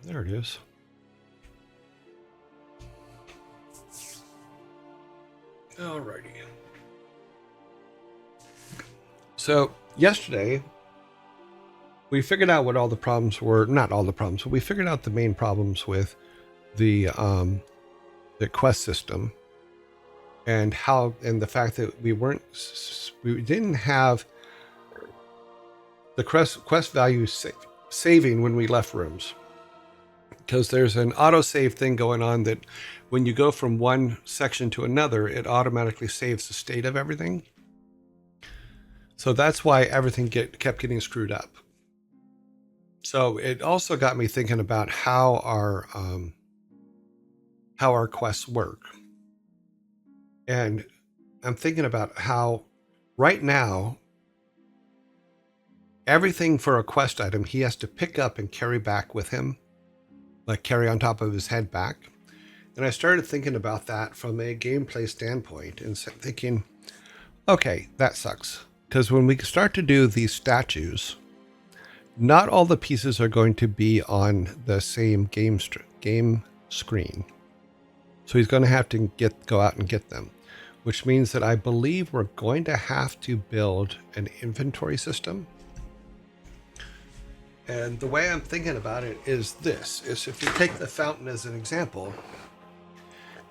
There it is. Alrighty. So yesterday, we figured out what all the problems were. Not all the problems, but we figured out the main problems with the quest system, and the fact that we didn't have the quest value saving when we left rooms, because there's an autosave thing going on that when you go from one section to another, it automatically saves the state of everything. So that's why everything kept getting screwed up. So it also got me thinking about how our quests work. And I'm thinking about how right now, everything for a quest item he has to pick up and carry back with him, like carry on top of his head back. And I started thinking about that from a gameplay standpoint and thinking, okay, that sucks. Because when we start to do these statues, not all the pieces are going to be on the same game screen. So he's going to have to go out and get them, which means that I believe we're going to have to build an inventory system. And the way I'm thinking about it is this, is if you take the fountain as an example,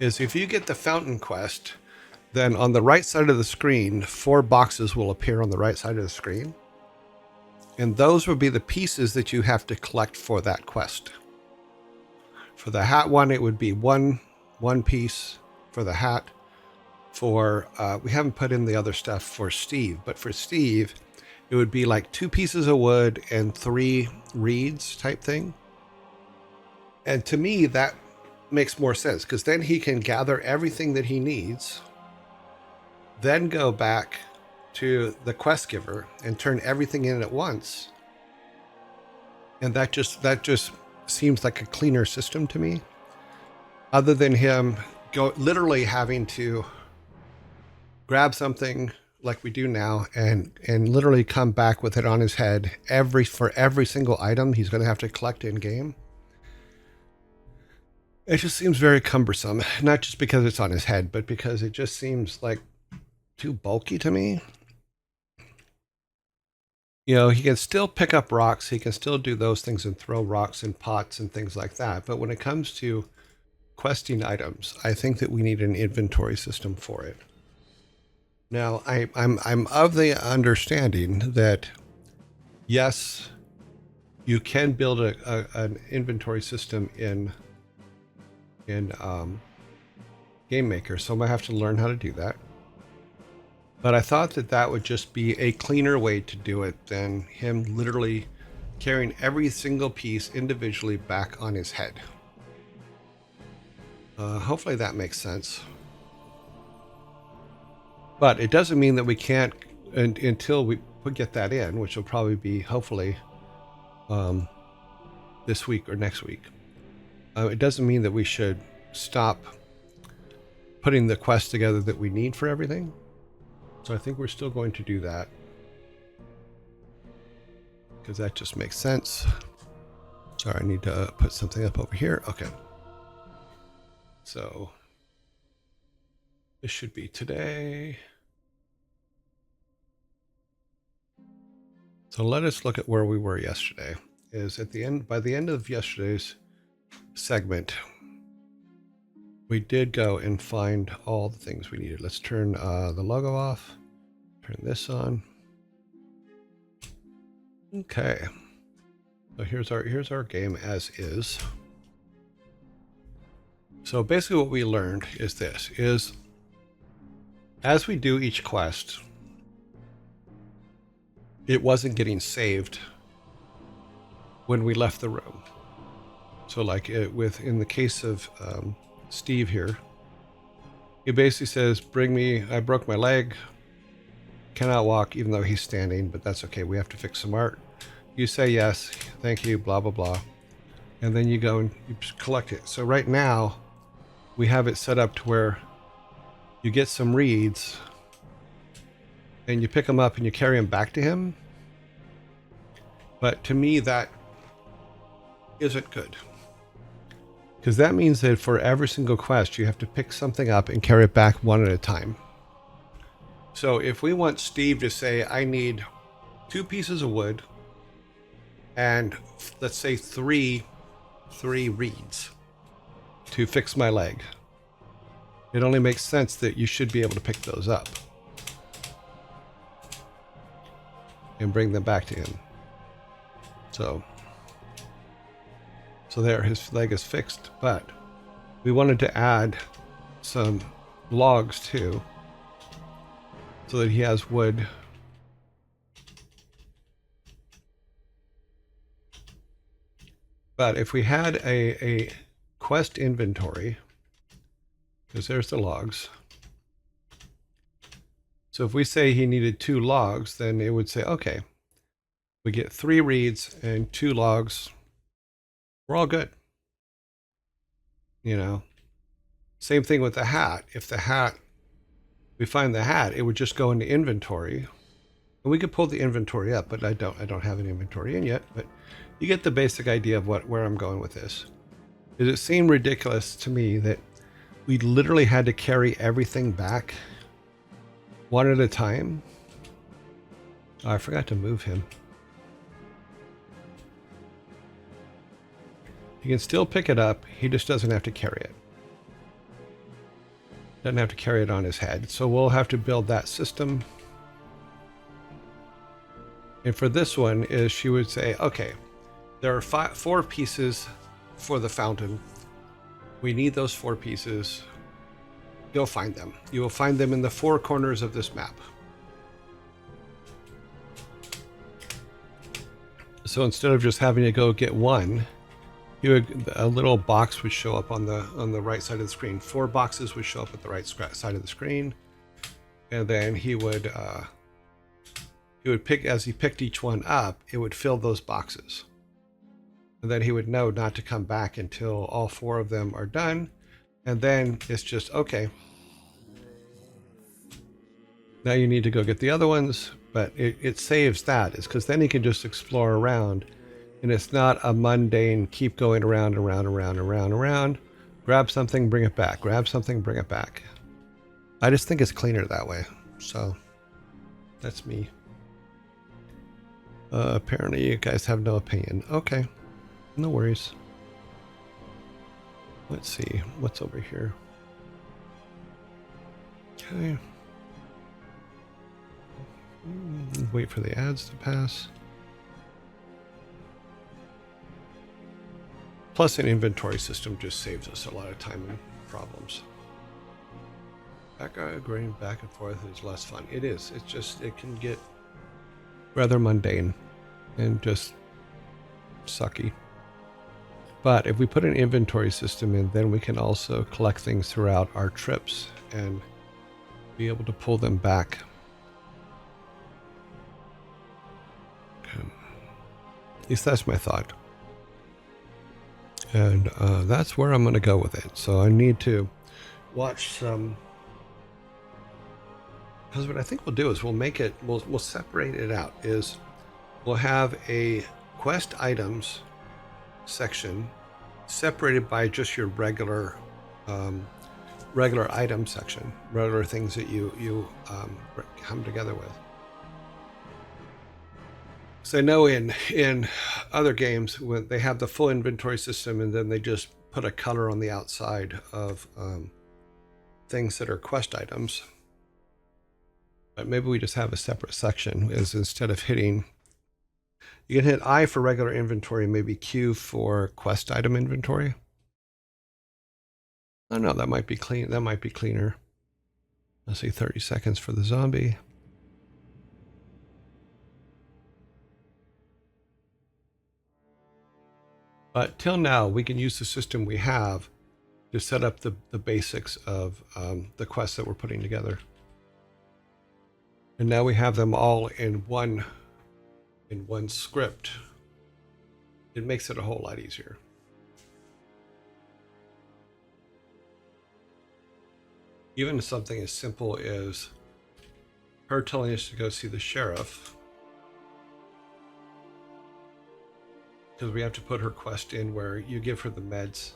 is if you get the fountain quest, then on the right side of the screen, 4 boxes will appear on the right side of the screen. And those will be the pieces that you have to collect for that quest. For the hat one, it would be one piece for the hat. For we haven't put in the other stuff for Steve, but for Steve, it would be like 2 pieces of wood and 3 reeds type thing. And to me, that makes more sense, because then he can gather everything that he needs, then go back to the quest giver and turn everything in at once. And that just seems like a cleaner system to me, other than him literally having to grab something like we do now and literally come back with it on his head for every single item he's going to have to collect in game. It just seems very cumbersome, not just because it's on his head, but because it just seems like too bulky to me. You know, he can still pick up rocks, he can still do those things and throw rocks in pots and things like that. But when it comes to questing items, I think that we need an inventory system for it. Now, I'm of the understanding that yes, you can build an inventory system in Game Maker, so I'm gonna have to learn how to do that. But I thought that would just be a cleaner way to do it than him literally carrying every single piece individually back on his head. Hopefully that makes sense. But it doesn't mean that we can't, until we get that in, which will probably be hopefully this week or next week. It doesn't mean that we should stop putting the quests together that we need for everything. So I think we're still going to do that, because that just makes sense. Sorry, I need to put something up over here. Okay. So this should be today. So let us look at where we were yesterday. Is at the end, by the end of yesterday's segment, we did go and find all the things we needed. Let's turn the logo off, turn this on. Okay. So here's our game as is. So basically what we learned is this, is as we do each quest, it wasn't getting saved when we left the room. So like in the case of Steve here, he basically says, I broke my leg, cannot walk even though he's standing, but that's okay, we have to fix some art. You say yes, thank you, blah, blah, blah. And then you go and you collect it. So right now, we have it set up to where you get some reeds and you pick them up and you carry them back to him. But to me, that isn't good. Because that means that for every single quest, you have to pick something up and carry it back one at a time. So if we want Steve to say, I need 2 pieces of wood and let's say three reeds to fix my leg, it only makes sense that you should be able to pick those up and bring them back to him. So there, his leg is fixed, but we wanted to add some logs too, so that he has wood. But if we had a quest inventory, because there's the logs. So if we say he needed 2 logs, then it would say, okay, we get 3 reeds and 2 logs. We're all good. You know, same thing with the hat. If the hat, we find the hat, it would just go into inventory. And we could pull the inventory up, but I don't have an inventory in yet, but you get the basic idea of where I'm going with this. It seemed ridiculous to me that we literally had to carry everything back one at a time. Oh, I forgot to move him. He can still pick it up. He just doesn't have to carry it. Doesn't have to carry it on his head. So we'll have to build that system. And for this one is she would say, okay, there are 4 pieces for the fountain. We need those 4 pieces. Go find them. You will find them in the 4 corners of this map. So instead of just having to go get one, a little box would show up on the right side of the screen. 4 boxes would show up at the right side of the screen, and then he would pick, as he picked each one up, it would fill those boxes, and then he would know not to come back until all 4 of them are done, and then it's just okay. Now you need to go get the other ones, but it saves that. It's because then he can just explore around. And it's not a mundane keep going around, grab something, bring it back, grab something, bring it back. I just think it's cleaner that way. So that's me. Apparently you guys have no opinion. Okay, no worries. Let's see what's over here. Okay. Wait for the ads to pass. Plus, an inventory system just saves us a lot of time and problems. Going back and forth is less fun. It is. It's just, it can get rather mundane and just sucky. But if we put an inventory system in, then we can also collect things throughout our trips and be able to pull them back. At least that's my thought. And that's where I'm going to go with it. So I need to watch some, because what I think we'll do is we'll separate it out. Is we'll have a quest items section separated by just your regular item section, regular things that you come together with. So I know in other games when they have the full inventory system and then they just put a color on the outside of things that are quest items. But maybe we just have a separate section, is instead of hitting, you can hit I for regular inventory, maybe Q for quest item inventory. I don't know, that might be clean. That might be cleaner. Let's see, 30 seconds for the zombie. But till now, we can use the system we have to set up the basics of the quests that we're putting together. And now we have them all in one script. It makes it a whole lot easier. Even something as simple as her telling us to go see the sheriff, because we have to put her quest in where you give her the meds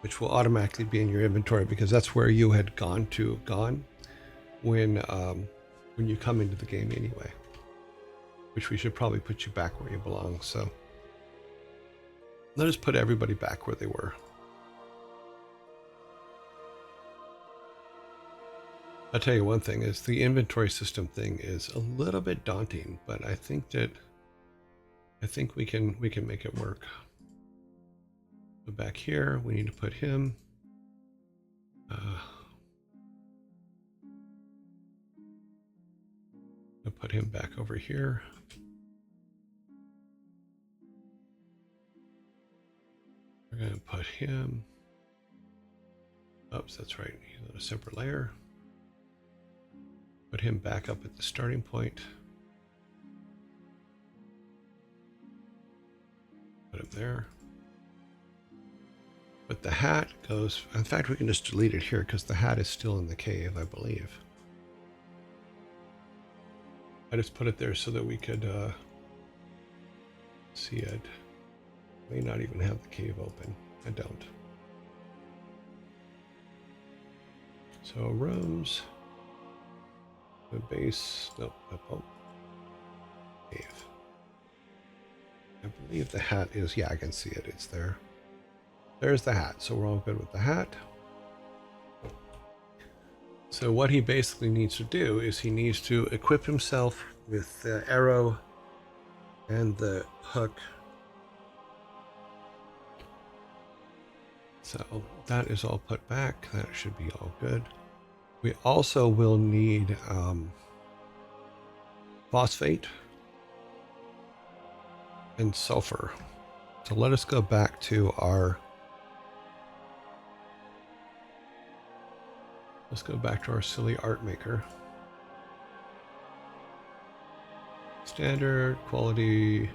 which will automatically be in your inventory because that's where you had gone when you come into the game anyway. Which we should probably put you back where you belong. So let us put everybody back where they were. I'll tell you one thing is the inventory system thing is a little bit daunting, but I think we can make it work. So back here, we need to put him. I'll put him back over here. We're going to put him. Oops, that's right. He's on a separate layer. Put him back up at the starting point. Put him there. But the hat goes, in fact, we can just delete it here because the hat is still in the cave, I believe. I just put it there so that we could see it. May not even have the cave open. I don't. So rooms. The base, nope, cave. I believe the hat is, yeah, I can see it, it's there. There's the hat, so we're all good with the hat. So what he basically needs to do is he needs to equip himself with the arrow and the hook. So that is all put back, that should be all good. We also will need phosphate and sulfur. So let us go back to our silly art maker. Standard quality.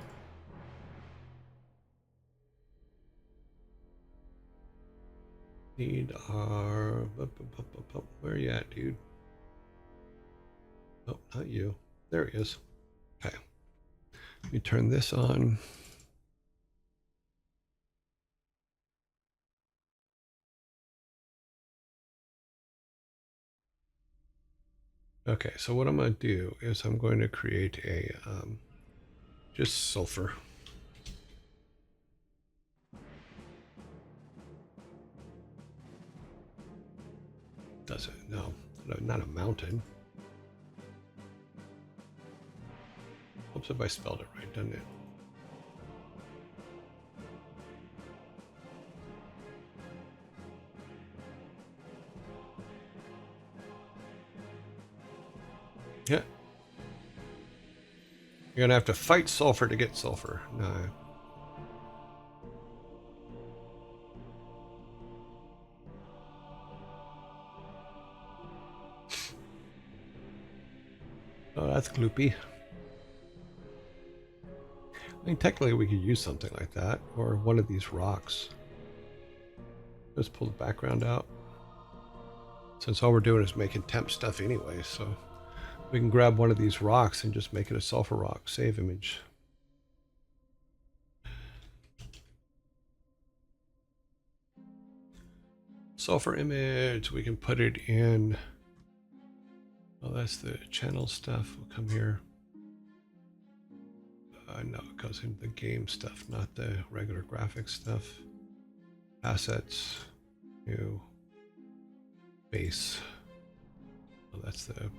Need our, where are you at, dude? Oh, not you. There he is. Okay. Let me turn this on. Okay, so what I'm going to do is I'm going to create a just sulfur. Does it? No, not a mountain. Hopes if I spelled it right, doesn't it? Yeah. You're gonna have to fight sulfur to get sulfur. No. Oh, that's gloopy. I mean, technically we could use something like that, or one of these rocks. Just pull the background out. Since all we're doing is making temp stuff anyway, so we can grab one of these rocks and just make it a sulfur rock. Save image. Sulfur image, we can put it in. Oh, that's the channel stuff. We'll come here. No, it goes into the game stuff, not the regular graphics stuff. Assets, new, base. Oh, that's the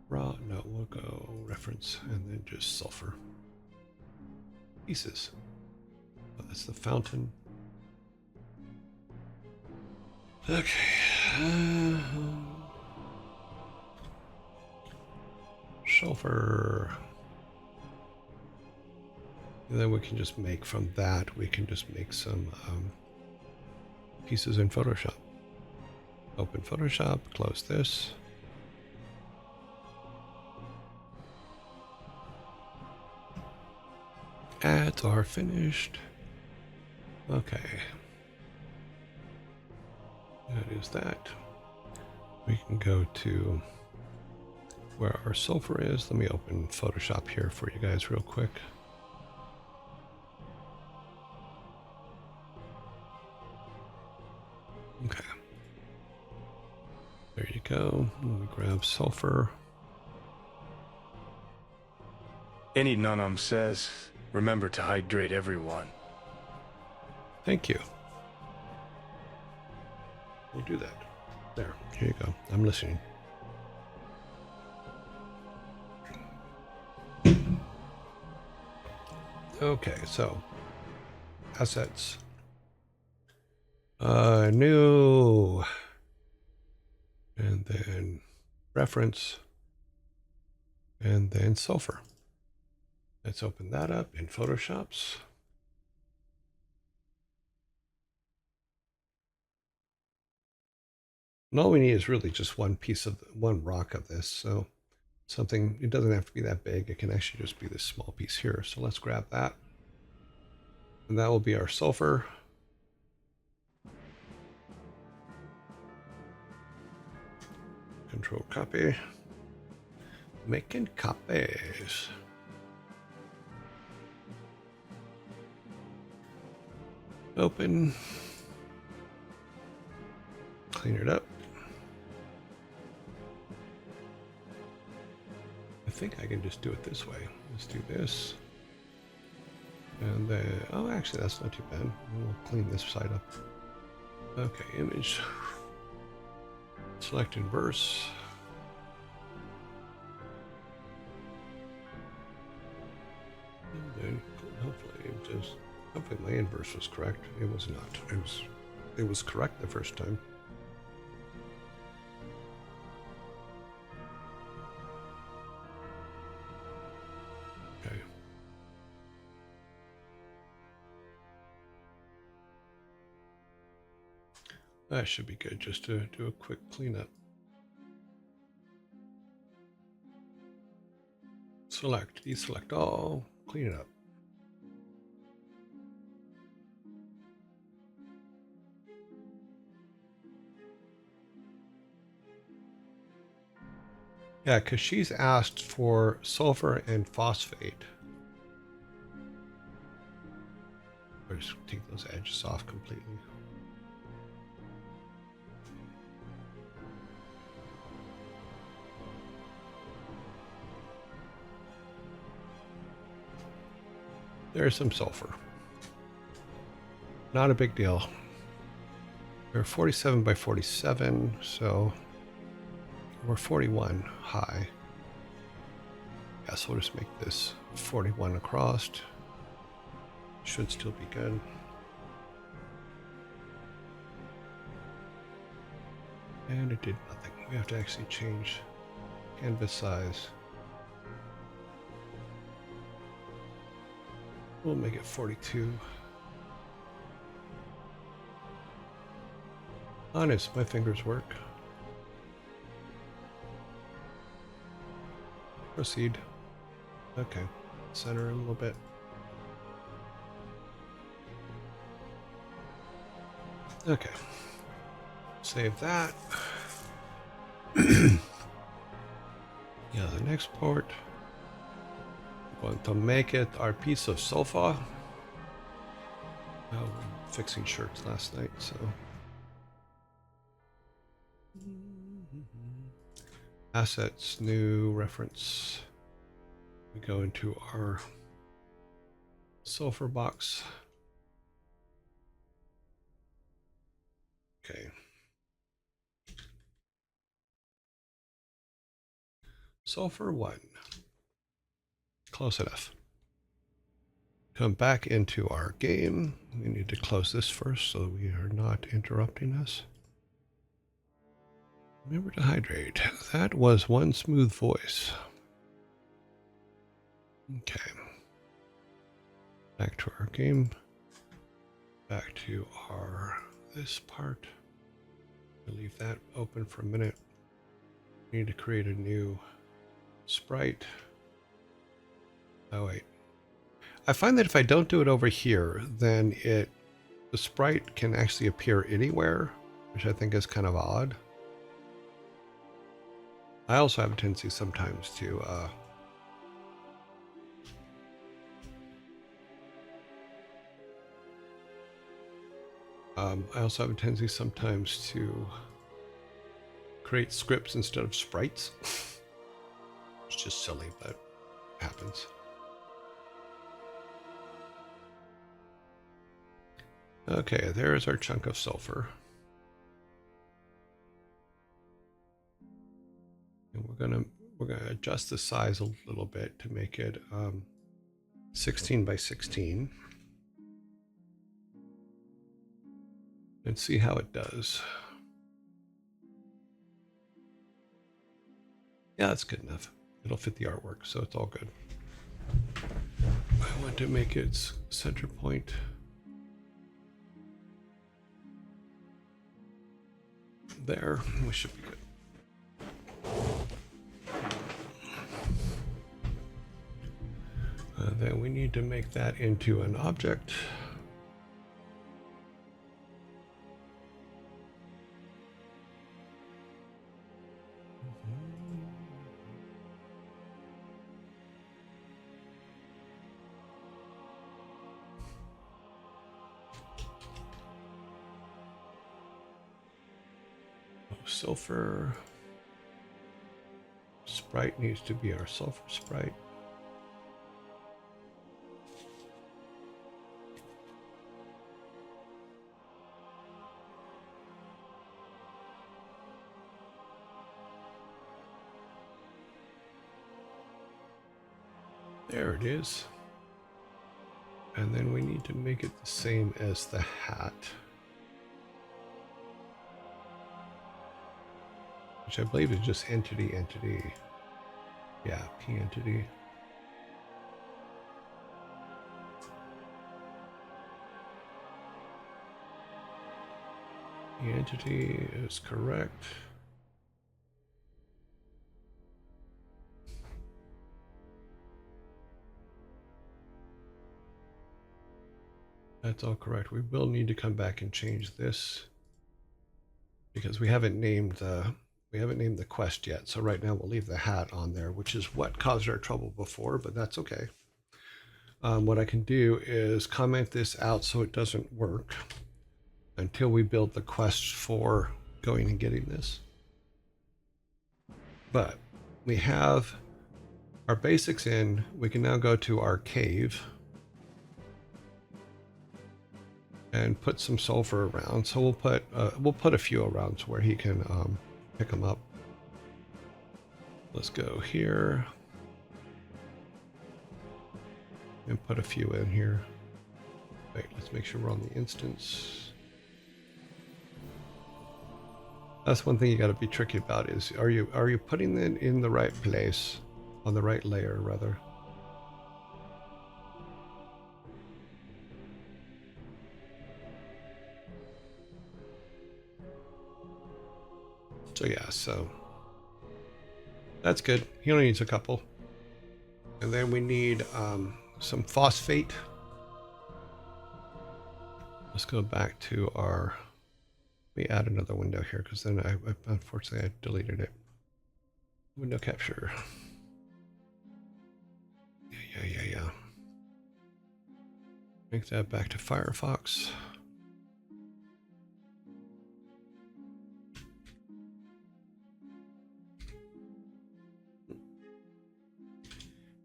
raw. No, we'll go reference and then just sulfur. Pieces. Oh, that's the fountain. Okay. Sulfur. And then we can just make from that, we can just make some pieces in Photoshop. Open Photoshop, close this. Ads are finished. Okay. That is that. We can go to where our sulfur is. Let me open Photoshop here for you guys real quick. Okay. There you go. Let me grab sulfur. Any Nunum says, remember to hydrate everyone. Thank you. We'll do that. There. Here you go. I'm listening. Okay, so assets. New. And then reference. And then sulfur. Let's open that up in Photoshops. And all we need is really just one rock of this. So something, it doesn't have to be that big. It can actually just be this small piece here. So let's grab that. And that will be our sulfur. Control copy. Making copies. Open. Clean it up. I think I can just do it this way. Let's do this. And then, oh, actually, that's not too bad. We'll clean this side up. Okay, image. Select inverse. And then hopefully my inverse was correct. It was not. It was correct the first time. Okay. That should be good just to do a quick cleanup. Select, deselect all, clean it up. Yeah, because she's asked for sulfur and phosphate. Or just take those edges off completely. There's some sulfur. Not a big deal. We're 47 by 47, so we're 41 high. Yeah, so we'll just make this 41 across. Should still be good. And it did nothing. We have to actually change canvas size. We'll make it 42. Honest, my fingers work. Proceed. Okay. Center a little bit. Okay. Save that. Yeah, the next port. I'm going to make it our piece of sulfur. Oh, I'm fixing shirts last night, so. Assets, new reference. We go into our sulfur box. Okay. Sulfur 1. Close enough. Come back into our game. We need to close this first so we are not interrupting us. Remember to hydrate. That was one smooth voice. Okay. Back to our game. Back to our this part. We'll leave that open for a minute. We need to create a new sprite. Oh wait. I find that if I don't do it over here, then the sprite can actually appear anywhere, which I think is kind of odd. I also have a tendency sometimes to I also have a tendency sometimes to create scripts instead of sprites. It's just silly, but it happens. Okay, there's our chunk of sulfur. And we're gonna adjust the size a little bit to make it 16 by 16. And see how it does. Yeah, that's good enough. It'll fit the artwork, so it's all good. I want to make its center point. There, we should be good. Then we need to make that into an object. Sulfur sprite needs to be our sulfur sprite. There it is. And then we need to make it the same as the hat, which I believe is just entity. Yeah, P entity. The entity is correct. That's all correct. We will need to come back and change this because we haven't named the quest yet. So right now we'll leave the hat on there, which is what caused our trouble before, but that's okay. What I can do is comment this out so it doesn't work until we build the quest for going and getting this. But we have our basics in. We can now go to our cave and put some sulfur around. So we'll put a few around where he can pick them up. Let's go here and put a few in here. Wait, let's make sure we're on the instance. That's one thing you got to be tricky about is are you putting it in the right place, on the right layer rather. So yeah, so that's good. He only needs a couple. And then we need some phosphate. Let's go back to our, let me add another window here because then I unfortunately I deleted it. Window capture. Yeah. Make that back to Firefox.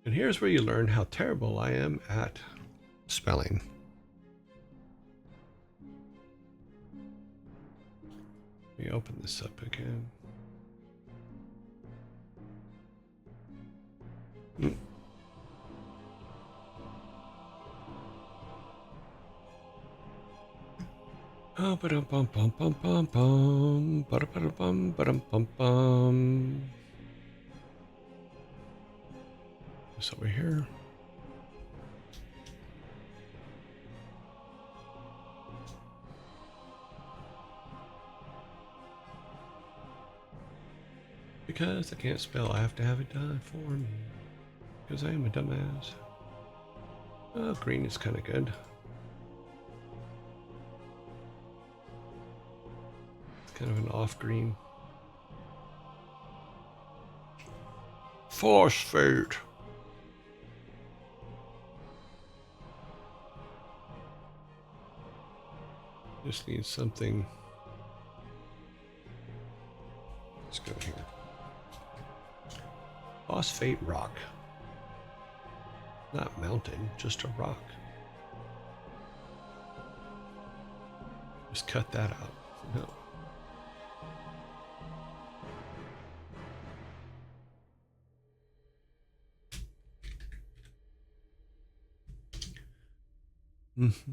And here's where you learn how terrible I am at spelling. Let me open this up again. Oh, this over here. Because I can't spell, I have to have it done for me. Because I am a dumbass. Oh, green is kind of good. It's kind of an off green. Phosphate. Just need something. Let's go here. Phosphate rock. Not mountain, just a rock. Just cut that out. No. Mm-hmm.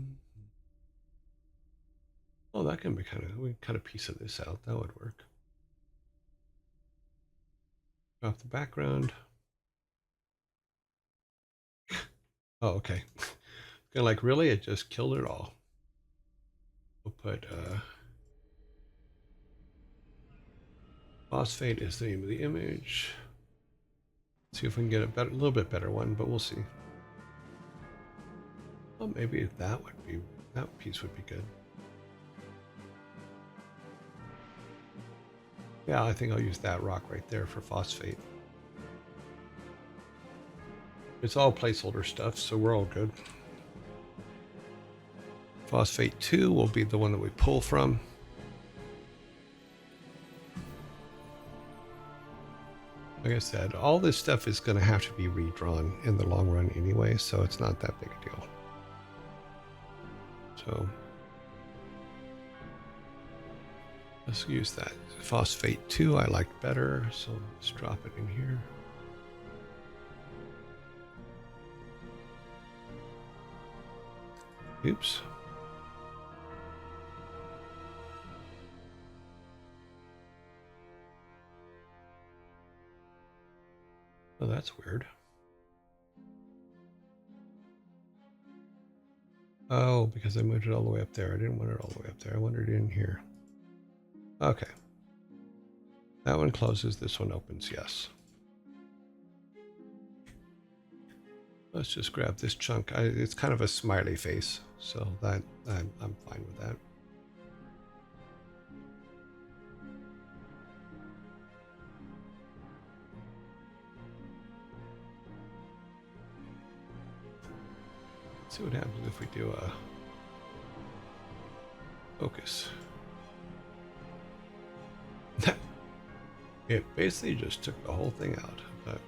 Oh, that can be we cut a piece of this out. That would work. Drop the background. Oh, okay. Kind of like, really? It just killed it all. We'll put phosphate is the name of the image. See if we can get a little bit better one, but we'll see. Well, maybe that piece would be good. Yeah, I think I'll use that rock right there for phosphate. It's all placeholder stuff, so we're all good. Phosphate 2 will be the one that we pull from. Like I said, all this stuff is going to have to be redrawn in the long run anyway, so it's not that big a deal. So let's use that. Phosphate 2 I liked better, so let's drop it in here. Oops. Oh, that's weird. Oh, because I moved it all the way up there. I didn't want it all the way up there. I wanted it in here. Okay. That one closes. This one opens. Yes. Let's just grab this chunk. It's kind of a smiley face, so that I'm fine with that. Let's see what happens if we do a focus. It basically just took the whole thing out, but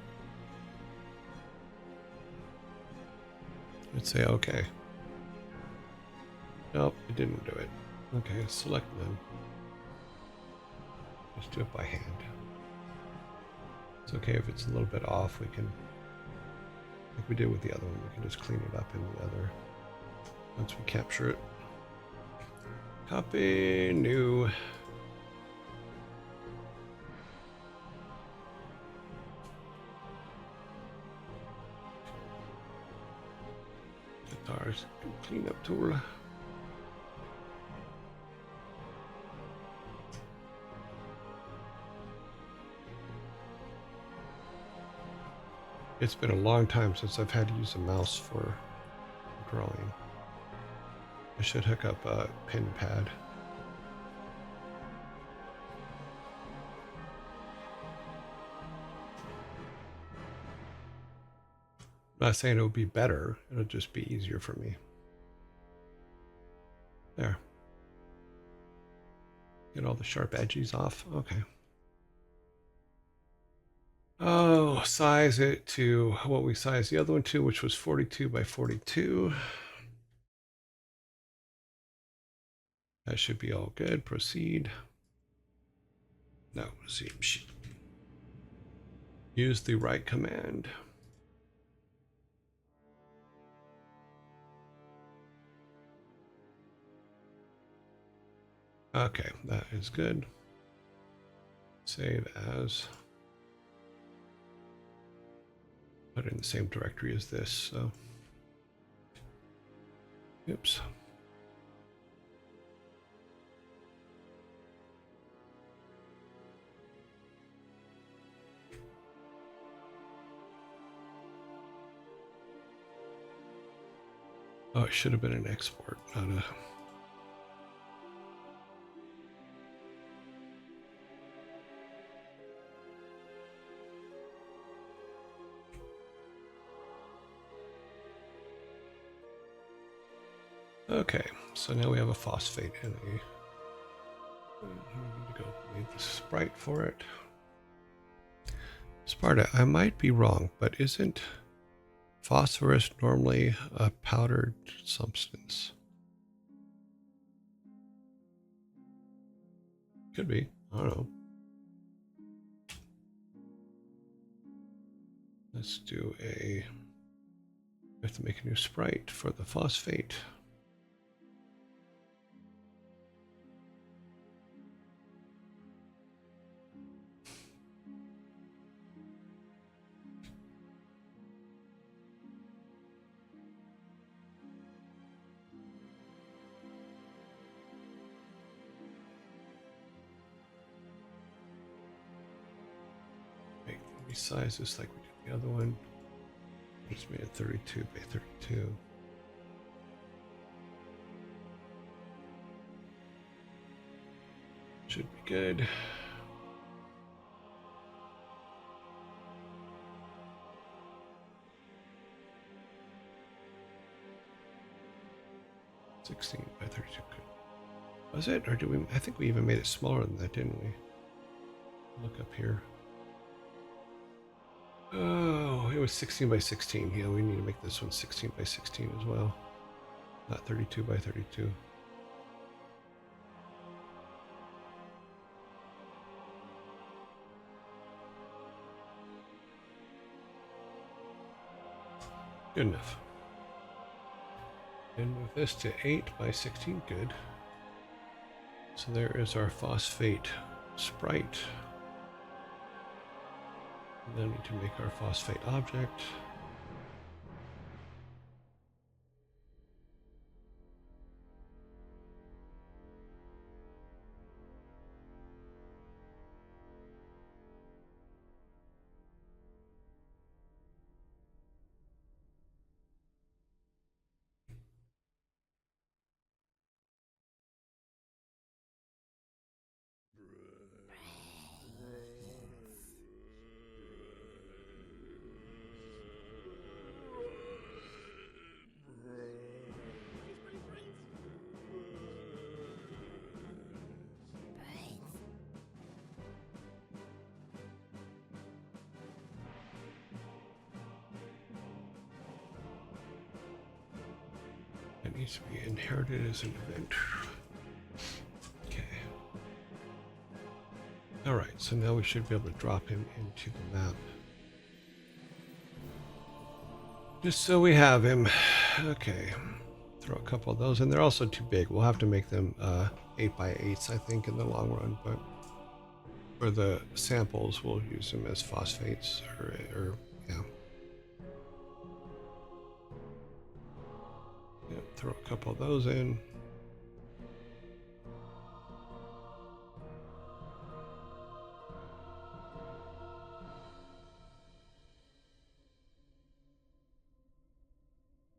let's say okay. Nope, it didn't do it. Okay, select none. Just do it by hand. It's okay if it's a little bit off. We can, like we did with the other one, we can just clean it up in the other once we capture it. Copy, new. Guitars cleanup tool. It's been a long time since I've had to use a mouse for drawing. I should hook up a pen pad. I'm not saying it would be better, it'll just be easier for me. There. Get all the sharp edges off. Okay. Oh, size it to what we sized the other one to, which was 42 by 42. That should be all good. Proceed. No, seam sheet. Use the right command. Okay, that is good. Save as. Put it in the same directory as this, so. Oops. Oh, it should have been an export, not a. Okay, so now we have a phosphate and a. We need to go need the sprite for it. Sparta, I might be wrong, but isn't phosphorus normally a powdered substance? Could be. I don't know. Let's do a. We have to make a new sprite for the phosphate. Make the sizes like we did the other one. It's made at 32 by 32. Should be good. $16 by 32. Was it? Or do we? I think we even made it smaller than that, didn't we? Look up here. Oh, it was 16 by 16. Yeah, we need to make this one 16 by 16 as well. Not 32 by 32. Good enough. And move this to 8 by 16. Good. So there is our phosphate sprite. And then we need to make our phosphate object. It needs to be inherited as an event. Okay. All right, so now we should be able to drop him into the map. Just so we have him. Okay. Throw a couple of those in. They're also too big. We'll have to make them 8 by 8s, I think, in the long run. But for the samples, we'll use them as phosphates or yeah. Yep, throw a couple of those in.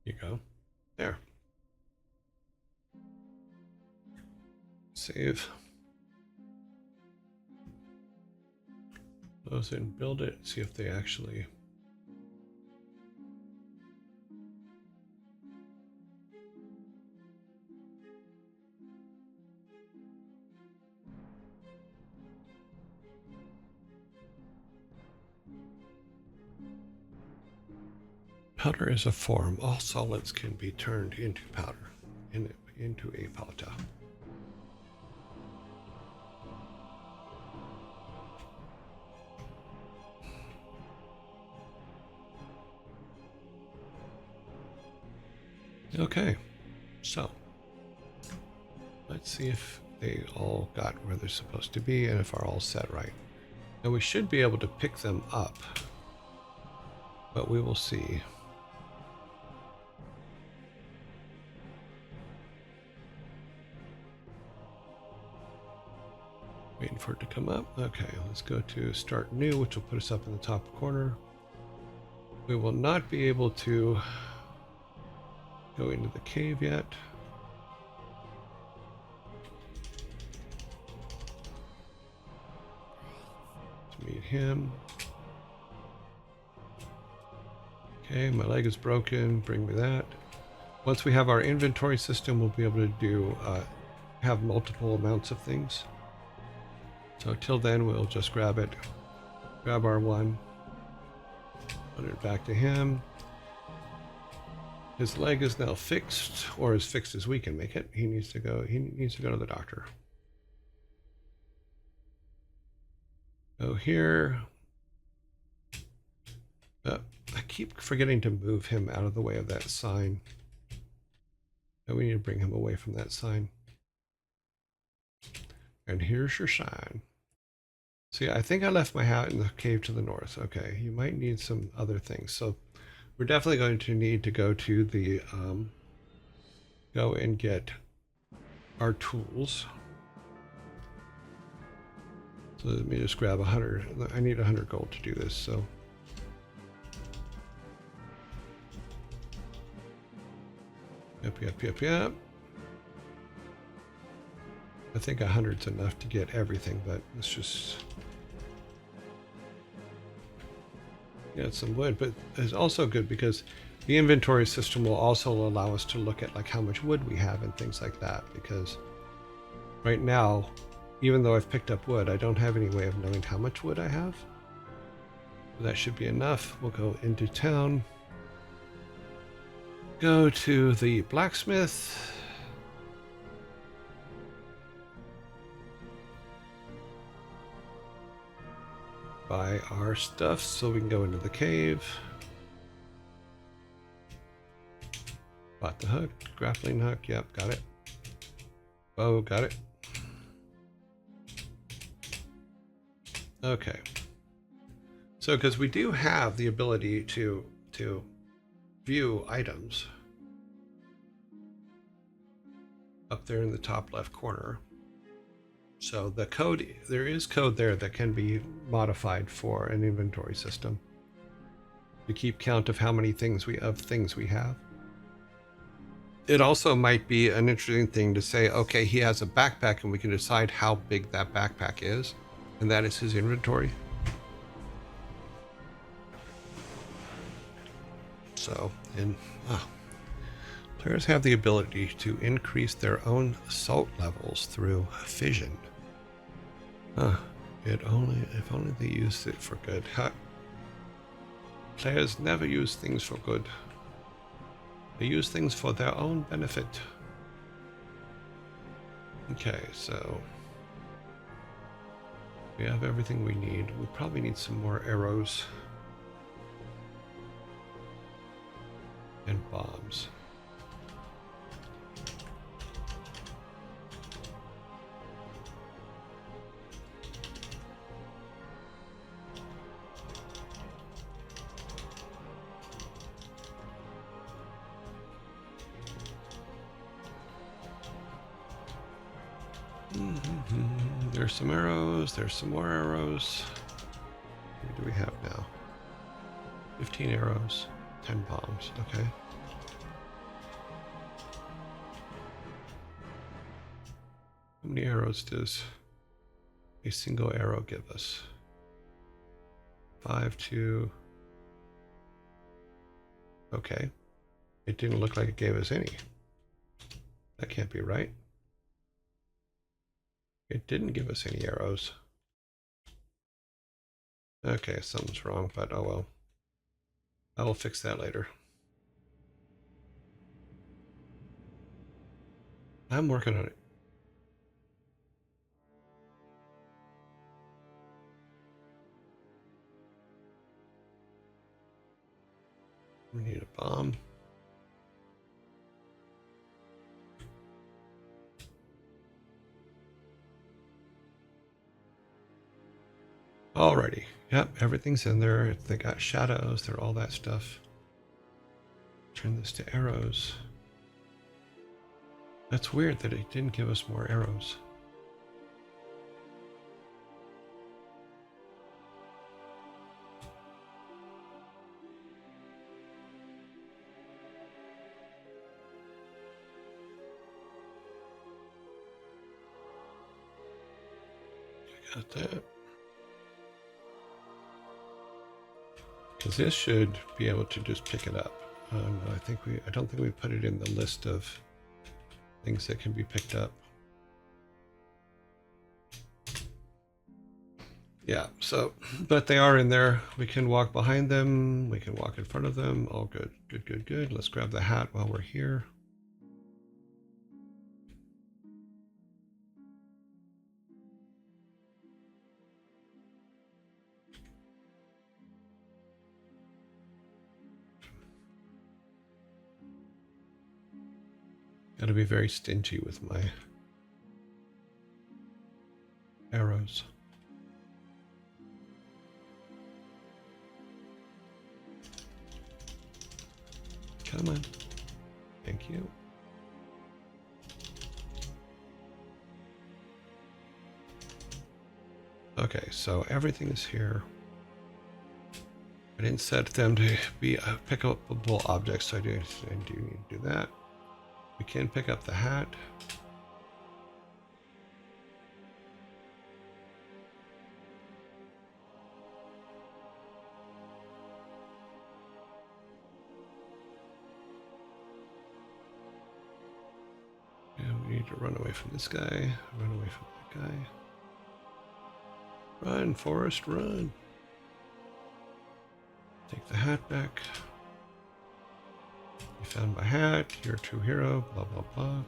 You go. There. Save. Those in, build it, see if they actually. Powder is a form. All solids can be turned into powder, into a powder. Okay, so let's see if they all got where they're supposed to be and if are all set right. Now we should be able to pick them up, but we will see. Waiting for it to come up. Okay, let's go to start new, which will put us up in the top corner. We will not be able to go into the cave yet. Let's meet him. Okay, my leg is broken. Bring me that. Once we have our inventory system, we'll be able to do have multiple amounts of things. So till then, we'll just grab it, grab our one, put it back to him. His leg is now fixed, or as fixed as we can make it. He needs to go. He needs to go to the doctor. So here, I keep forgetting to move him out of the way of that sign. And we need to bring him away from that sign. And here's your sign. See, I think I left my hat in the cave to the north. Okay, you might need some other things. So we're definitely going to need to go to the, go and get our tools. So let me just grab 100. I need 100 gold to do this, so. Yep. I think 100's enough to get everything, but let's just get some wood. But it's also good because the inventory system will also allow us to look at like how much wood we have and things like that. Because right now, even though I've picked up wood, I don't have any way of knowing how much wood I have. That should be enough. We'll go into town. Go to the blacksmith. Buy our stuff so we can go into the cave. Bought the hook, grappling hook, yep, got it. Oh, got it. Okay. So, because we do have the ability to view items up there in the top left corner. So the code, there is code there that can be modified for an inventory system to keep count of how many things we have. It also might be an interesting thing to say, okay, he has a backpack and we can decide how big that backpack is, and that is his inventory. So, players have the ability to increase their own salt levels through fission. If only they used it for good. Players never use things for good. They use things for their own benefit. Okay, so we have everything we need. We probably need some more arrows and bombs. There's some arrows, there's some more arrows. What do we have now? 15 arrows, 10 bombs, okay. How many arrows does a single arrow give us? 5, 2. Okay. It didn't look like it gave us any. That can't be right. It didn't give us any arrows. Okay, something's wrong, but oh well. I will fix that later. I'm working on it. We need a bomb. Alrighty. Yep, everything's in there. They got shadows, they're all that stuff. Turn this to arrows. That's weird that it didn't give us more arrows. Got that. Because this should be able to just pick it up. No, I don't think we put it in the list of things that can be picked up. Yeah, so, but they are in there. We can walk behind them. We can walk in front of them. All good, good, good, good. Let's grab the hat while we're here. Got to be very stingy with my arrows. Come on. Thank you. Okay, so everything is here. I didn't set them to be pickable objects, so I do need to do that. We can pick up the hat. And we need to run away from this guy, run away from that guy. Run, Forrest, run. Take the hat back. You found my hat, you're a true hero, blah, blah, blah.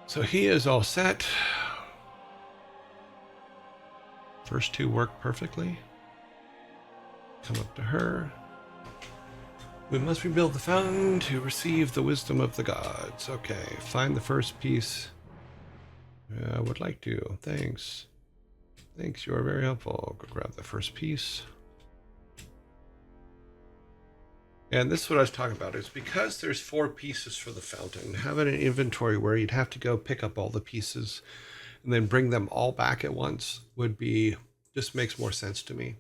So he is all set. First two work perfectly. Come up to her. We must rebuild the fountain to receive the wisdom of the gods. Okay, find the first piece. I would like to. Thanks. Thanks, you are very helpful. Go grab the first piece. And this is what I was talking about. Is because there's 4 pieces for the fountain, having an inventory where you'd have to go pick up all the pieces and then bring them all back at once would be, just makes more sense to me.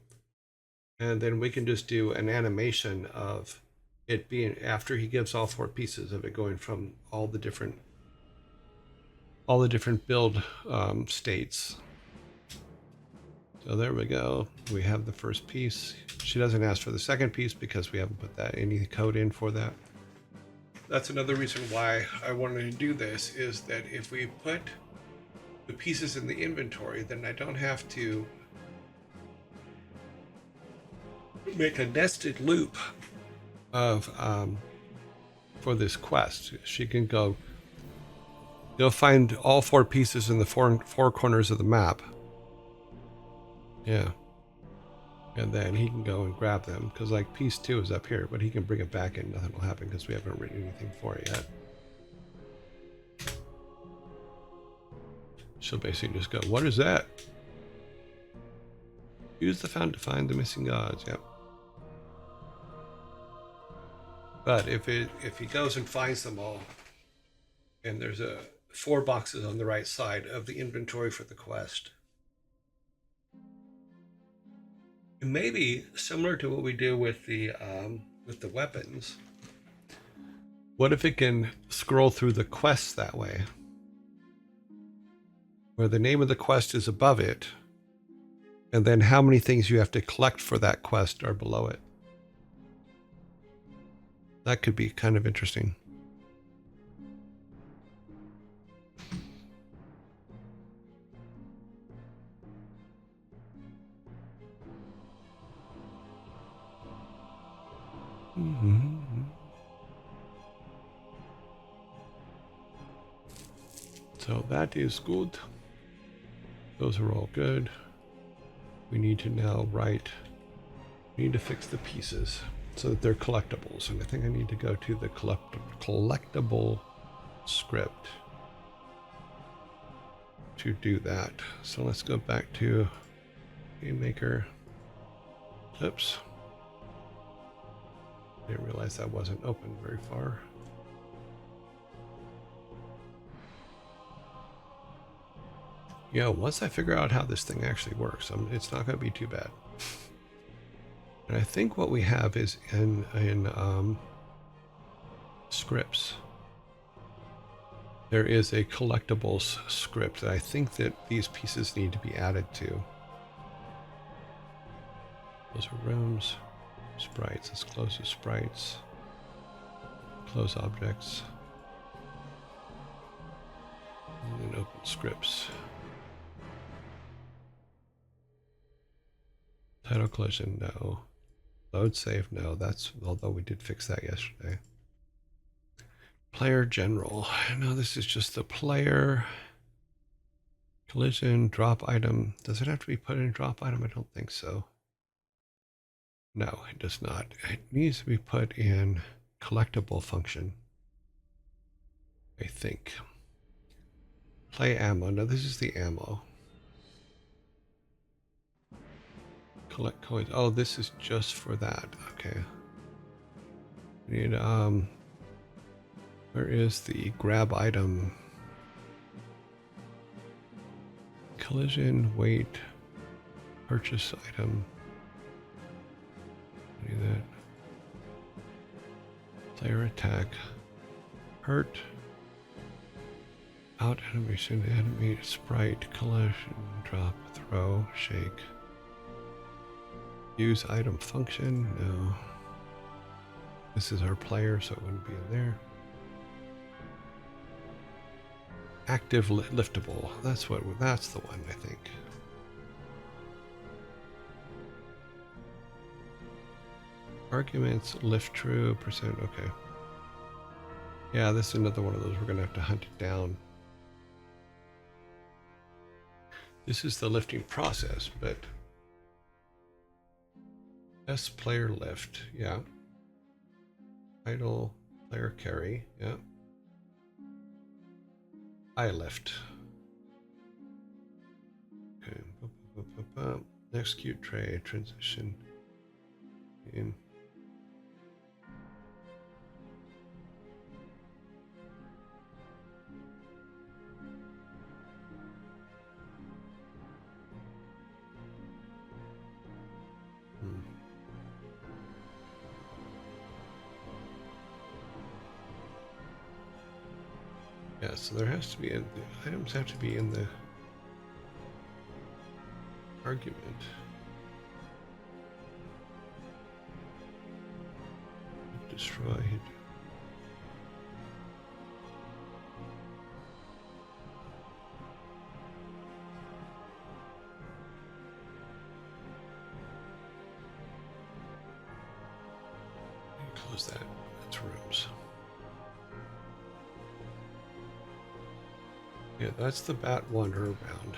And then we can just do an animation of it being, after he gives all 4 pieces, of it going from all the different build states. So there we go. We have the first piece. She doesn't ask for the second piece because we haven't put any code in for that. That's another reason why I wanted to do this, is that if we put the pieces in the inventory, then I don't have to make a nested loop of for this quest. She can go find all 4 pieces in the four corners of the map. Yeah. And then he can go and grab them, because like piece 2 is up here, but he can bring it back and nothing will happen because we haven't written anything for it yet. She'll basically just go, what is that? Use the fountain to find the missing gods. Yep. But if he goes and finds them all, and there's 4 boxes on the right side of the inventory for the quest. And maybe similar to what we do with the weapons. What if it can scroll through the quests that way? Where the name of the quest is above it, and then how many things you have to collect for that quest are below it. That could be kind of interesting. Mm-hmm. So that is good. Those are all good. We need to now we need to fix the pieces so that they're collectibles. And I think I need to go to the collectible script to do that. So let's go back to GameMaker. Oops. Didn't realize that wasn't open very far. Yeah, once I figure out how this thing actually works, it's not going to be too bad. And I think what we have is in scripts. There is a collectibles script that I think that these pieces need to be added to. Those are rooms. Sprites. Let's close the sprites. Close objects. And then open scripts. Title collision, no. Load save, no. That's, although we did fix that yesterday. Player general. No, this is just the player. Collision, drop item. Does it have to be put in drop item? I don't think so. No, it does not. It needs to be put in collectible function. I think. Play ammo. No, this is the ammo. Collect coins. Oh, this is just for that. Okay. We need, where is the grab item? Collision, wait, purchase item. Do that. Player attack. Hurt. Out animation, animate, sprite, collision, drop, throw, shake. Use item function, no. This is our player, so it wouldn't be in there. Active liftable, that's the one, I think. Arguments, lift true, percent, okay. Yeah, this is another one of those, we're gonna have to hunt it down. This is the lifting process, but S player lift, yeah. Idle player carry, yeah. I lift. Okay. Execute tray, transition in. Yeah, so there has to be, the items have to be in the argument. Destroy. Close that. That's rooms. Yeah, that's the Bat Wanderer bound.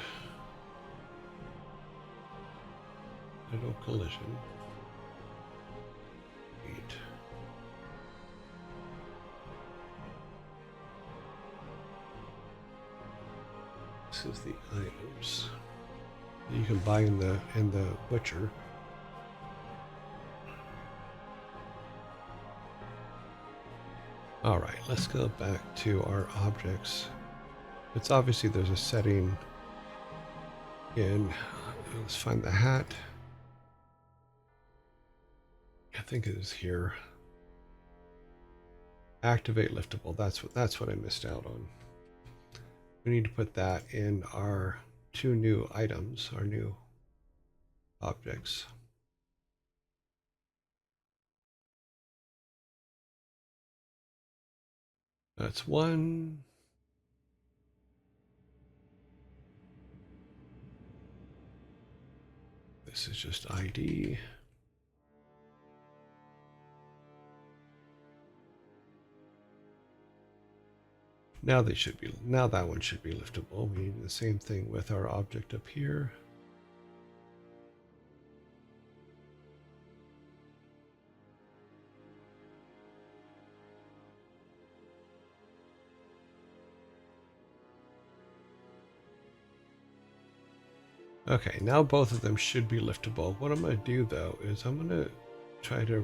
Idle collision. 8. This is the items you can buy in the butcher. All right, let's go back to our objects. It's obviously there's a setting in, let's find the hat. I think it is here. Activate liftable. That's what I missed out on. We need to put that in our 2 new items, our new objects. That's 1. This is just ID. Now that one should be liftable. We need the same thing with our object up here. Okay, now both of them should be liftable. What I'm going to do though is I'm going to try to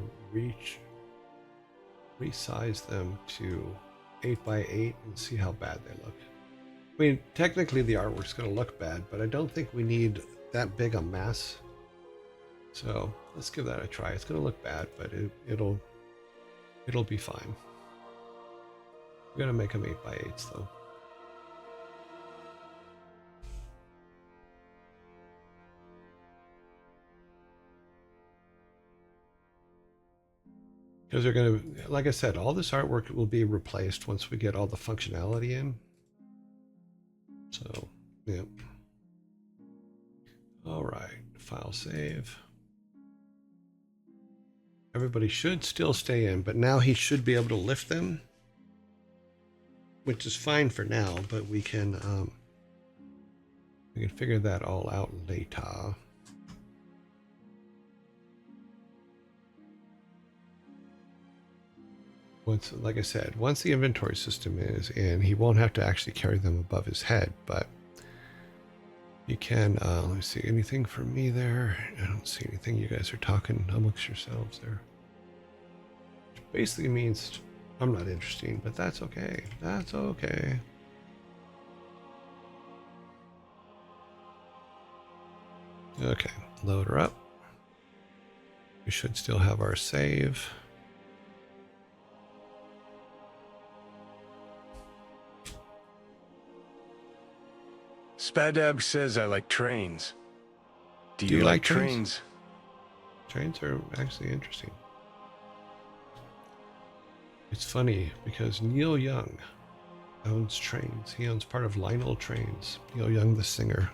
resize them to 8x8 and see how bad they look. I mean, technically the artwork's going to look bad, but I don't think we need that big a mass. So let's give that a try. It's going to look bad, but it'll be fine. We're going to make them 8x8s though. Because they're going to, like I said, all this artwork will be replaced once we get all the functionality in. So, yeah. All right, file save. Everybody should still stay in, but now he should be able to lift them, which is fine for now, but we can figure that all out later. Once, like I said, once the inventory system is in, he won't have to actually carry them above his head, but you can, let me see, anything for me there? I don't see anything. You guys are talking amongst yourselves there. Which basically means I'm not interesting, but that's okay. That's okay. Okay, load her up. We should still have our save. Spadab says I like trains. Do you you like like trains? Trains are actually interesting. It's funny because Neil Young owns trains. He owns part of Lionel Trains. Neil Young, the singer.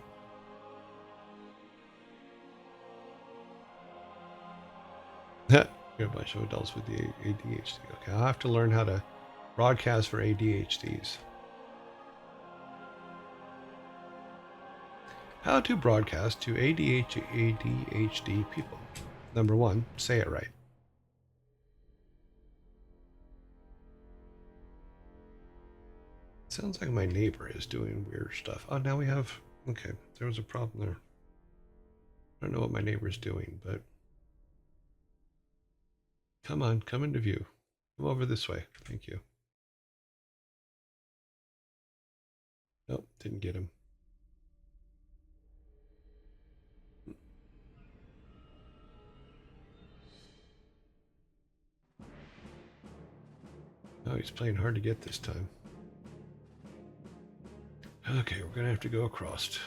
You're a bunch of adults with the ADHD. Okay, I'll have to learn how to broadcast for ADHDs. How to broadcast to ADHD people. Number one, say it right. Sounds like my neighbor is doing weird stuff. Oh, now we have... Okay, there was a problem there. I don't know what my neighbor's doing, but... Come on, come into view. Come over this way. Thank you. Nope, didn't get him. Oh, he's playing hard to get this time. Okay, we're gonna have to go across.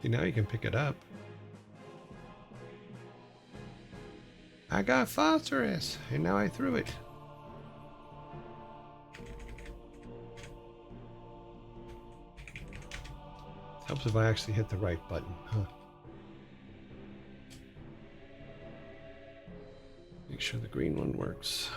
See, now you can pick it up. I got phosphorus, and now I threw it. Helps if I actually hit the right button, huh? Make sure the green one works.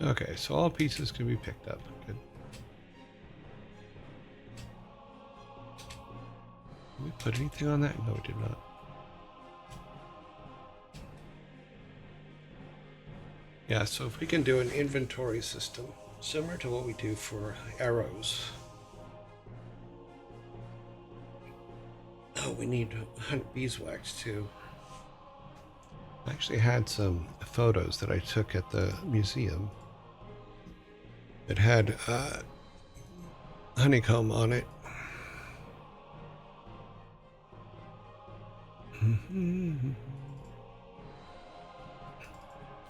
Okay, so all pieces can be picked up. Good. Did we put anything on that? No, we did not. Yeah, so if we can do an inventory system similar to what we do for arrows. Oh, we need to hunt beeswax too. I actually had some photos that I took at the museum. It had honeycomb on it.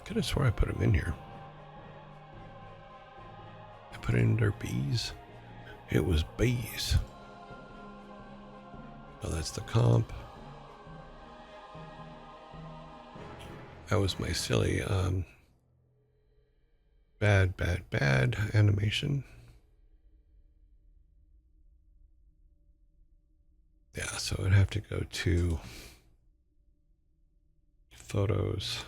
Could have swore I put them in here. I put it in their bees. It was bees. Oh, that's the comp. That was my silly bad animation. Yeah, so I'd have to go to photos.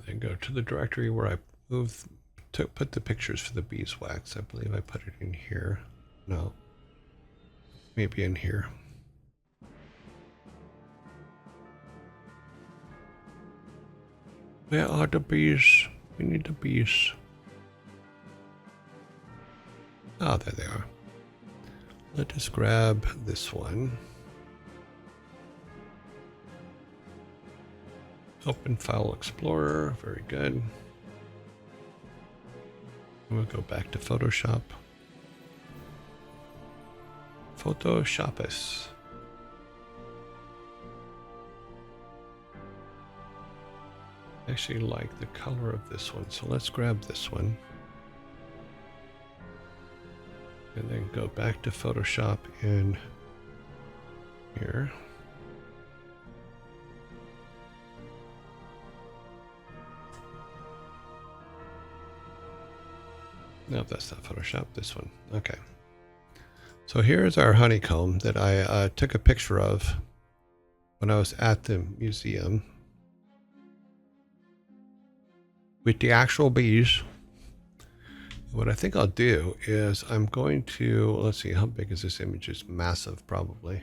Then go to the directory where I put the pictures for the beeswax. I believe I put it in here. No, maybe in here. Where are the bees? We need the bees. Oh, there they are. Let us grab this one. Open File Explorer. Very good. We'll go back to Photoshop. Photoshop us. I actually like the color of this one, so let's grab this one. And then go back to Photoshop in here. Nope, that's not Photoshop, this one. Okay. So here's our honeycomb that I took a picture of when I was at the museum with the actual bees. What I think I'll do is I'm going to, let's see, how big is this image? It's massive, probably.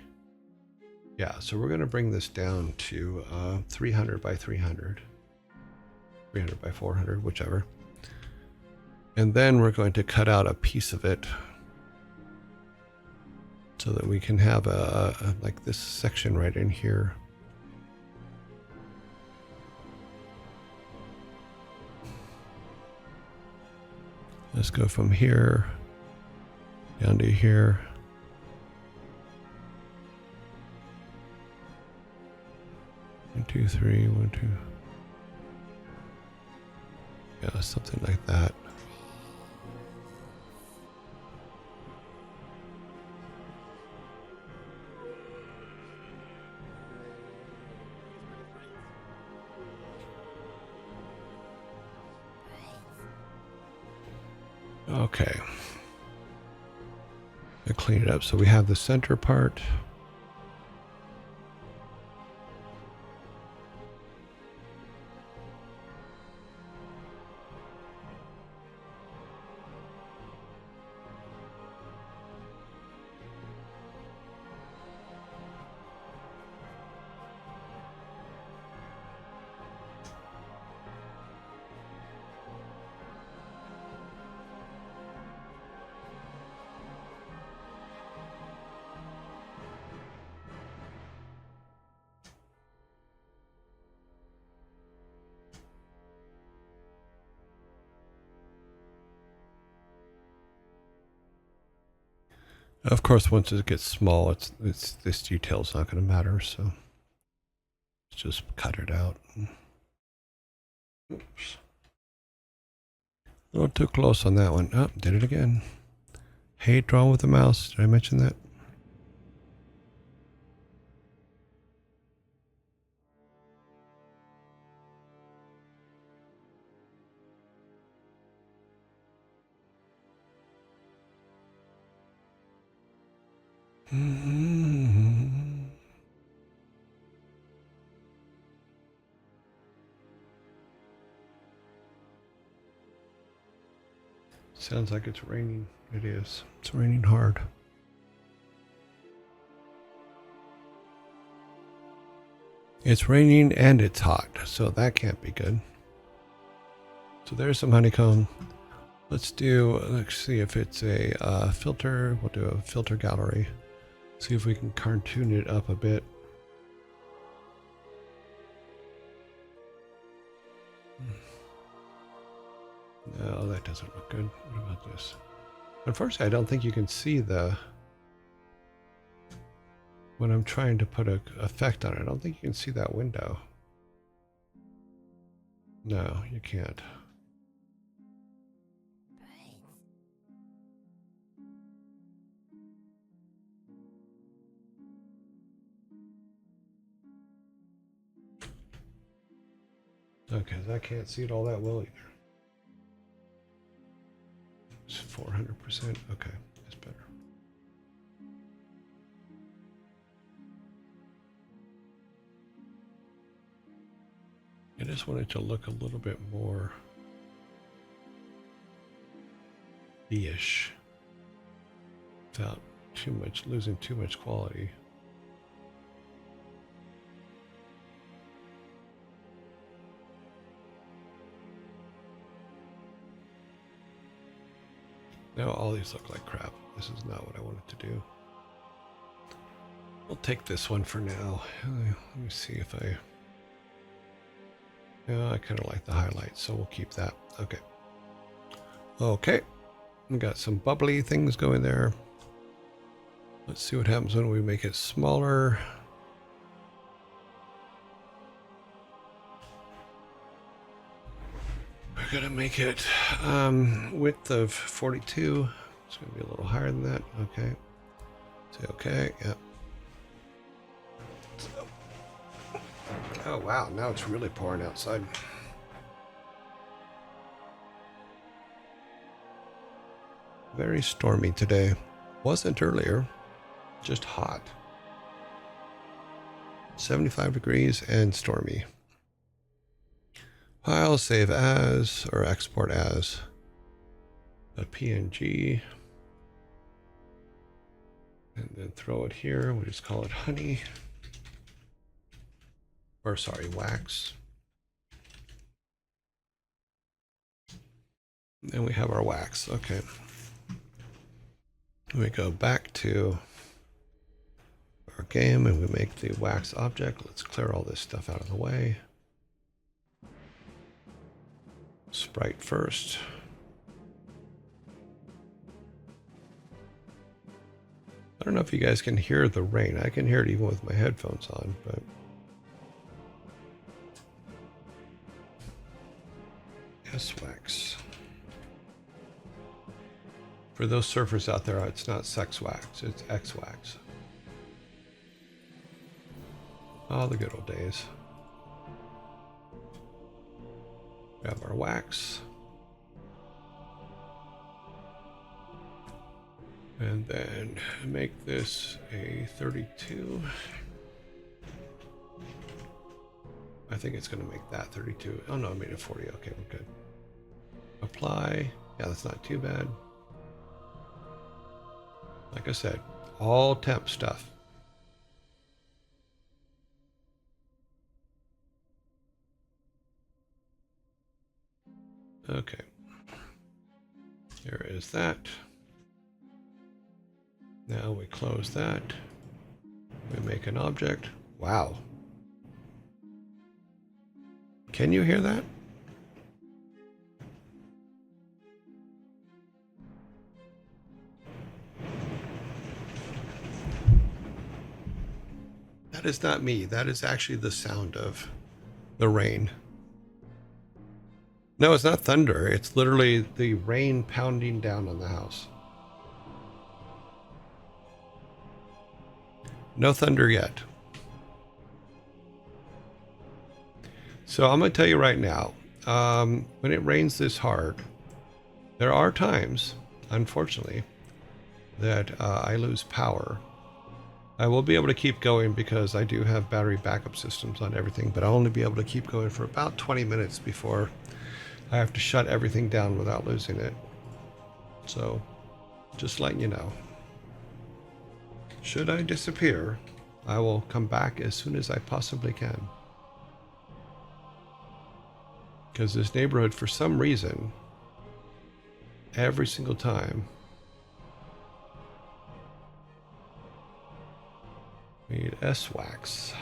Yeah, so we're going to bring this down to 300 by 300, 300 by 400, whichever. And then we're going to cut out a piece of it so that we can have a like this section right in here. Let's go from here down to here. One, two, three, 1, 2. Yeah, something like that. Okay. I clean it up so we have the center part. Of course, once it gets small, it's this detail's not going to matter, so let's just cut it out. Oops. A little too close on that one. Oh, did it again. Hate drawing with the mouse. Did I mention that? Sounds like it's raining. It is. It's raining hard. It's raining and it's hot, so that can't be good. So there's some honeycomb. Let's see if it's a filter. We'll do a filter gallery. See if we can cartoon it up a bit. No, that doesn't look good. What about this? Unfortunately, I don't think you can see when I'm trying to put an effect on it. I don't think you can see that window. No, you can't. Okay, I can't see it all that well either. It's 400%. Okay, that's better. I just want it to look a little bit more B-ish without losing too much quality. Now all these look like crap. This is not what I wanted to do. We'll take this one for now. Let me see if I... Yeah, I kind of like the highlights, so we'll keep that. Okay. Okay. We got some bubbly things going there. Let's see what happens when we make it smaller. We're gonna make it width of 42. It's gonna be a little higher than that. Okay. Say okay. Yep. So. Oh wow! Now it's really pouring outside. Very stormy today. Wasn't earlier. Just hot. 75 degrees and stormy. File save as or export as a PNG. And then throw it here. We'll just call it honey. Or sorry, wax. And we have our wax. Okay. We go back to our game and we make the wax object. Let's clear all this stuff out of the way. Sprite first. I don't know if you guys can hear the rain. I can hear it even with my headphones on, but S-Wax. For those surfers out there, it's not sex wax, it's X-Wax. Oh, the good old days. Grab our wax. And then make this a 32. I think it's going to make that 32. Oh no, I made it 40. Okay, we're good. Apply. Yeah, that's not too bad. Like I said, all temp stuff. Okay. There is that. Now we close that. We make an object. Wow. Can you hear that? That is not me. That is actually the sound of the rain. No, it's not thunder. It's literally the rain pounding down on the house. No thunder yet. So I'm going to tell you right now, when it rains this hard, there are times, unfortunately, that I lose power. I will be able to keep going because I do have battery backup systems on everything, but I'll only be able to keep going for about 20 minutes before I have to shut everything down without losing it. So, just letting you know. Should I disappear, I will come back as soon as I possibly can. Because this neighborhood, for some reason, every single time, we need S-Wax.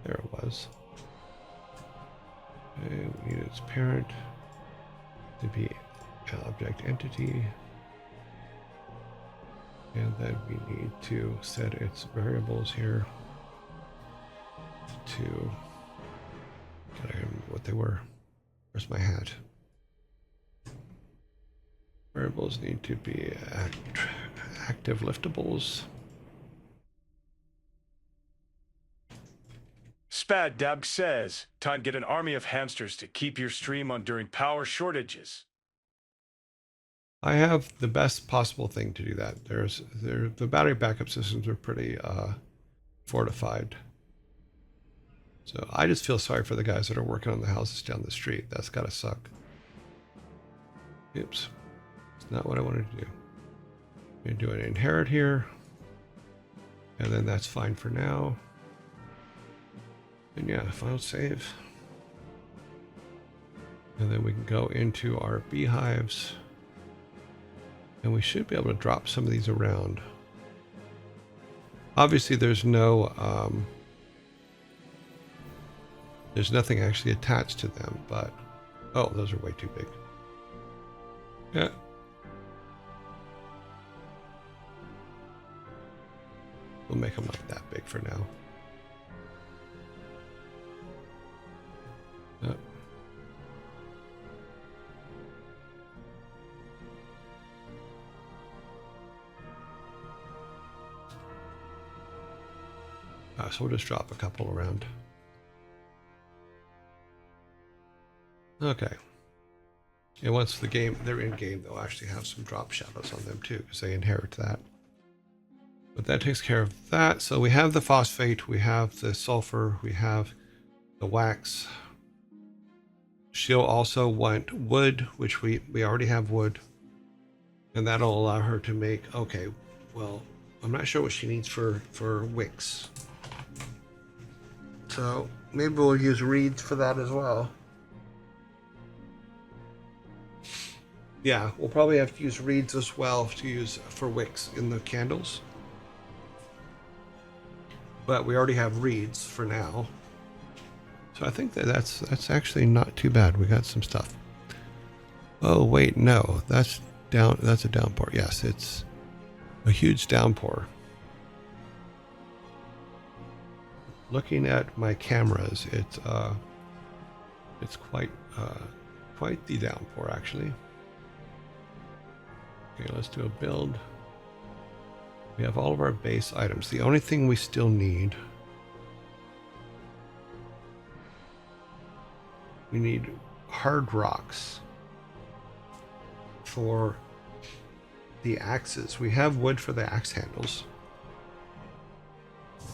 There it was. And we need its parent to be an object entity. And then we need to set its variables here to, I don't remember what they were. Where's my hat? Variables need to be active liftables. Spad Dab says, time to get an army of hamsters to keep your stream on during power shortages. I have the best possible thing to do that. The battery backup systems are pretty fortified. So I just feel sorry for the guys that are working on the houses down the street. That's gotta suck. Oops. It's not what I wanted to do. I'm gonna do an inherit here. And then that's fine for now. And yeah, final save. And then we can go into our beehives. And we should be able to drop some of these around. Obviously there's no there's nothing actually attached to them, but oh, those are way too big. Yeah. We'll make them like that big for now. Yep. So we'll just drop a couple around. Okay. And once they're in game, they'll actually have some drop shadows on them too, because they inherit that. But that takes care of that. So we have the phosphate, we have the sulfur, we have the wax. She'll also want wood, which we already have wood. And that'll allow her to make, okay, well, I'm not sure what she needs for wicks. So maybe we'll use reeds for that as well. Yeah, we'll probably have to use reeds as well to use for wicks in the candles. But we already have reeds for now. So I think that's actually not too bad. We got some stuff. Oh wait, no, that's a downpour. Yes, it's a huge downpour. Looking at my cameras, it's quite the downpour actually. Okay, let's do a build. We have all of our base items. The only thing we still need, we need hard rocks for the axes. We have wood for the axe handles.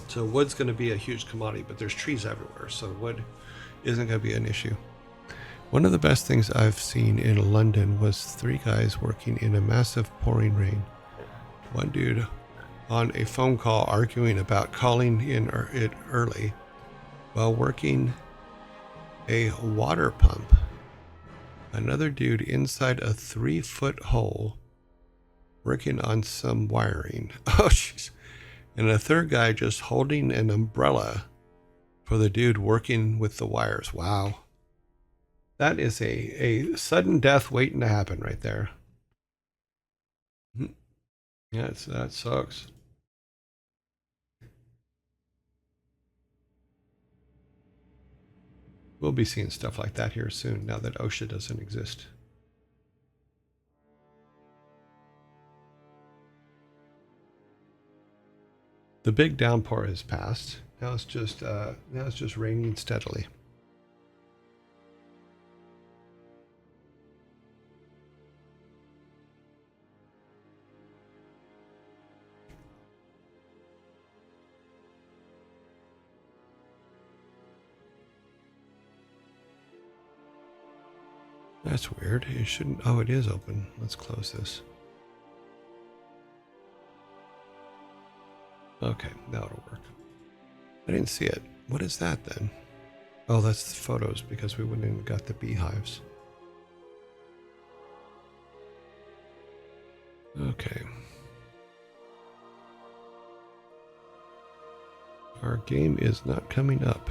So wood's going to be a huge commodity, but there's trees everywhere, so wood isn't going to be an issue. One of the best things I've seen in London was 3 guys working in a massive pouring rain. One dude on a phone call arguing about calling in it early while working a water pump. Another dude inside a 3-foot hole working on some wiring. Oh, jeez. And a third guy just holding an umbrella for the dude working with the wires. Wow. That is a sudden death waiting to happen right there. Yeah, that sucks. We'll be seeing stuff like that here soon, now that OSHA doesn't exist. The big downpour has passed. Now it's just raining steadily. That's weird. It shouldn't. Oh, it is open. Let's close this. Okay, now it'll work. I didn't see it. What is that then? Oh, that's the photos because we wouldn't have got the beehives. Okay. Our game is not coming up.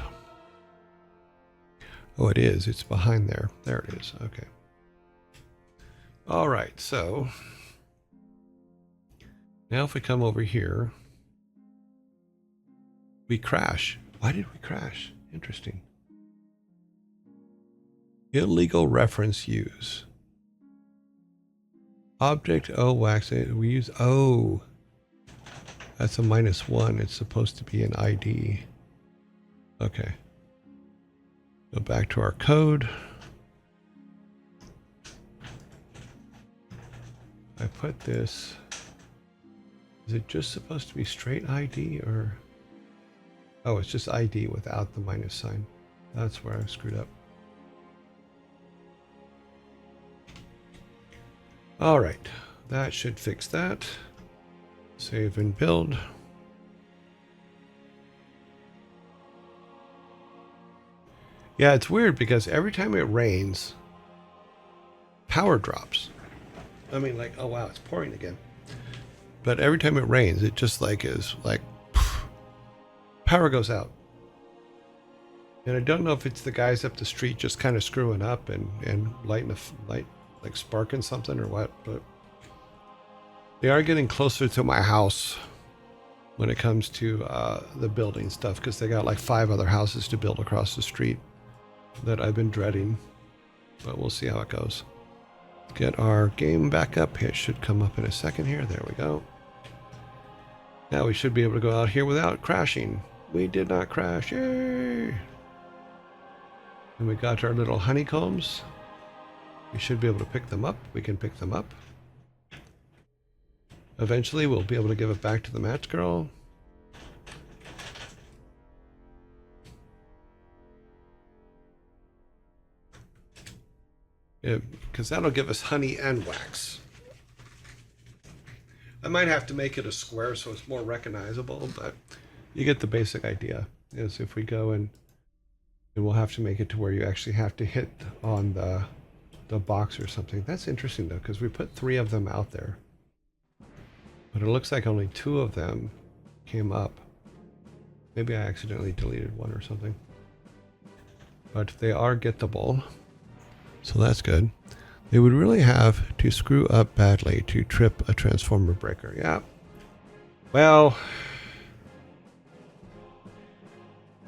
Oh, it is. It's behind there. There it is. Okay. All right. So now if we come over here, we crash. Why did we crash? Interesting. Illegal reference use. Object wax. We use that's a -1. It's supposed to be an ID. Okay. Go back to our code. I put this. Is it just supposed to be straight ID or? Oh, it's just ID without the minus sign. That's where I screwed up. All right, that should fix that. Save and build. Yeah, it's weird because every time it rains, power drops. I mean, like, oh wow, it's pouring again. But every time it rains, it just like is like power goes out. And I don't know if it's the guys up the street just kind of screwing up and lighting a light, like sparking something or what, but they are getting closer to my house when it comes to the building stuff because they got like 5 other houses to build across the street that I've been dreading, but we'll see how it goes. Let's get our game back up. It should come up in a second here. There we go. Now we should be able to go out here without crashing. We did not crash. Yay! And we got our little honeycombs. We should be able to pick them up. We can pick them up. Eventually we'll be able to give it back to the match girl. Because that'll give us honey and wax. I might have to make it a square so it's more recognizable, but you get the basic idea. Is if we go and we'll have to make it to where you actually have to hit on the box or something. That's interesting though, because we put 3 of them out there. But it looks like only 2 of them came up. Maybe I accidentally deleted one or something. But they are gettable. So that's good. They would really have to screw up badly to trip a transformer breaker. Yeah. Well,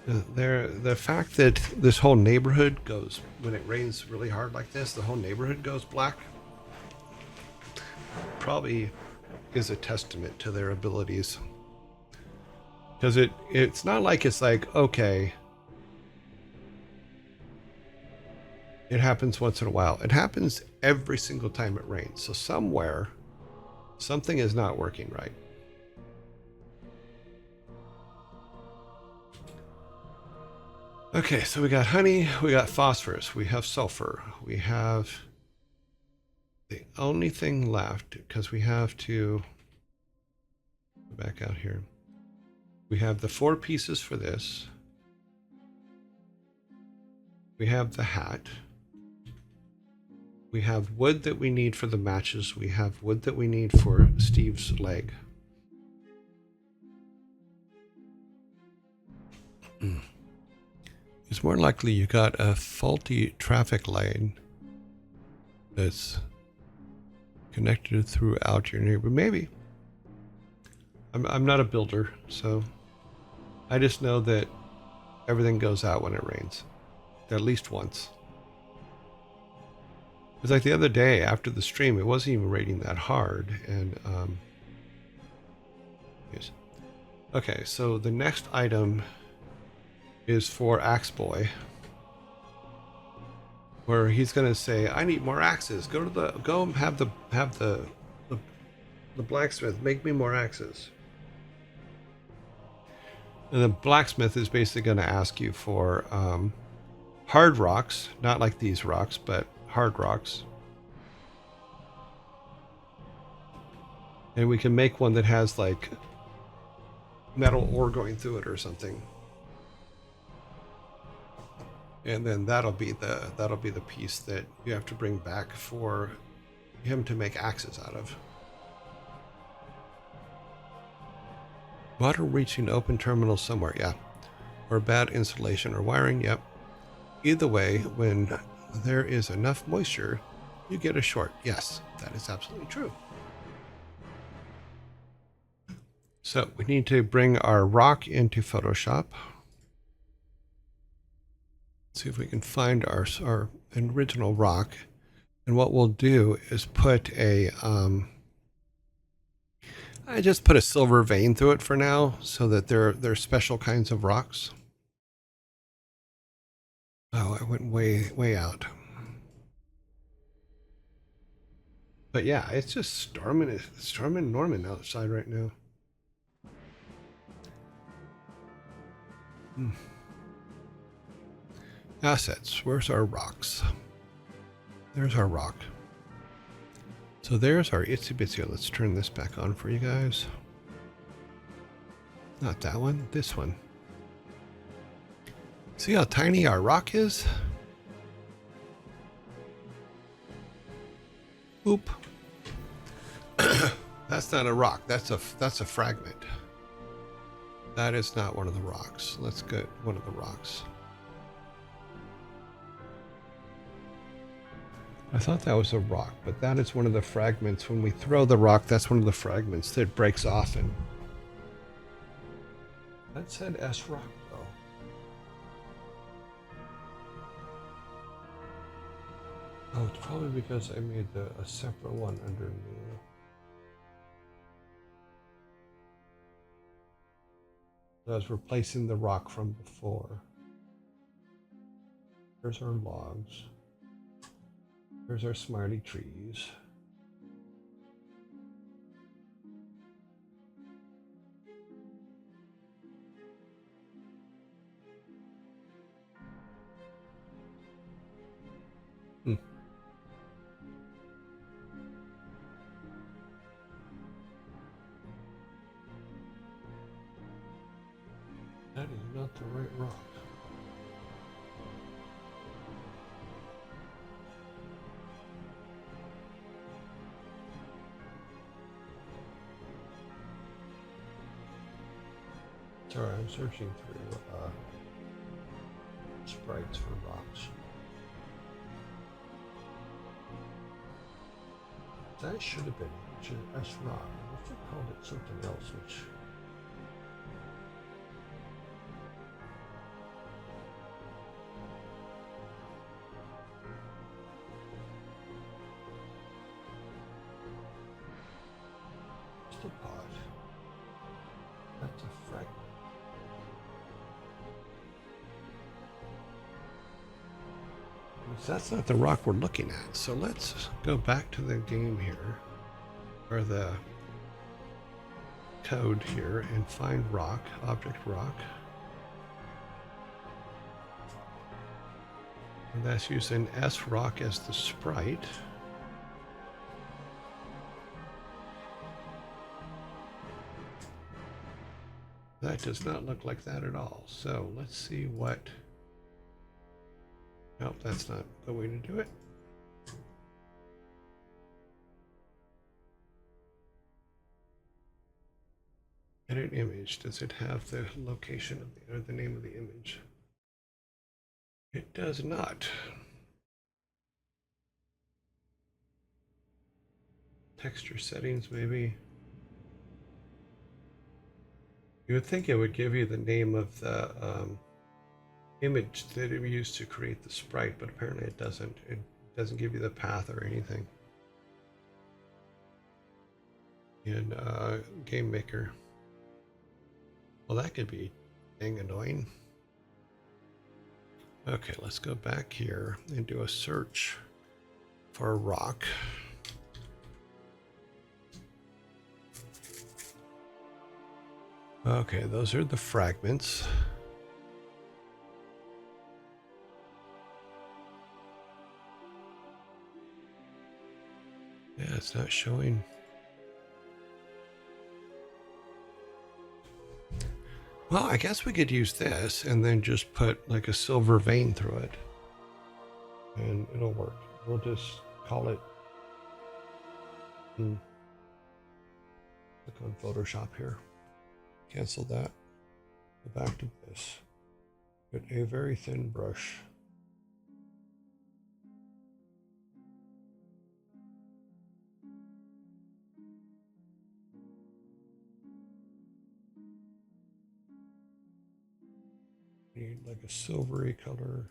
the fact that this whole neighborhood goes, when it rains really hard like this, the whole neighborhood goes black, probably is a testament to their abilities. Because it's not like it's like, okay, it happens once in a while. It happens every single time it rains. So somewhere, something is not working right. Okay, so we got honey, we got phosphorus, we have sulfur, we have the only thing left, because we have to go back out here. We have the 4 pieces for this. We have the hat. We have wood that we need for the matches. We have wood that we need for Steve's leg. It's more likely you got a faulty traffic lane that's connected throughout your neighborhood. Maybe. I'm not a builder, so I just know that everything goes out when it rains. At least once. It was like the other day after the stream, it wasn't even raining that hard. And, yes. Okay, so the next item is for Axe Boy, where he's going to say, I need more axes. Go and have the blacksmith make me more axes. And the blacksmith is basically going to ask you for hard rocks, not like these rocks, but hard rocks. And we can make one that has like metal ore going through it or something. And then that'll be the piece that you have to bring back for him to make axes out of. Water reaching open terminal somewhere, yeah. Or bad installation or wiring, yep. Either way, when there is enough moisture, you get a short. Yes, that is absolutely true. So we need to bring our rock into Photoshop. See if we can find our original rock. And what we'll do is put a, I just put a silver vein through it for now so that they're special kinds of rocks. Oh, I went way out. But yeah, it's just storming Norman outside right now. Hmm. Assets. Where's our rocks? There's our rock. So there's our itsy bitsy. Let's turn this back on for you guys. Not that one, this one. See how tiny our rock is? Oop. That's not a rock. That's a fragment. That is not one of the rocks. Let's get one of the rocks. I thought that was a rock, but that is one of the fragments. When we throw the rock, that's one of the fragments that breaks off. And that said S rock though. Oh, it's probably because I made a separate one underneath. I was replacing the rock from before. There's our logs. There's our smiley trees. Hmm. That is not the right rock. Sorry, I'm searching through sprites for rocks. That should have been S rock. I must have called it something else, which. Just a pod. That's a fragment. That's not the rock we're looking at. So let's go back to the game here, or the code here, and find rock, object rock. And that's using S rock as the sprite. That does not look like that at all. So let's see what. Nope, that's not the way to do it. Edit image. Does it have the location of the, or the name of the image? It does not. Texture settings, maybe. You would think it would give you the name of the image that it used to create the sprite, but apparently it doesn't. It doesn't give you the path or anything. In Game Maker. Well, that could be dang annoying. Okay, let's go back here and do a search for a rock. Okay, those are the fragments. Yeah, it's not showing. Well, I guess we could use this and then just put like a silver vein through it. And it'll work. We'll just call it. Click on Photoshop here. Cancel that. Go back to this. Get a very thin brush. Need like a silvery color.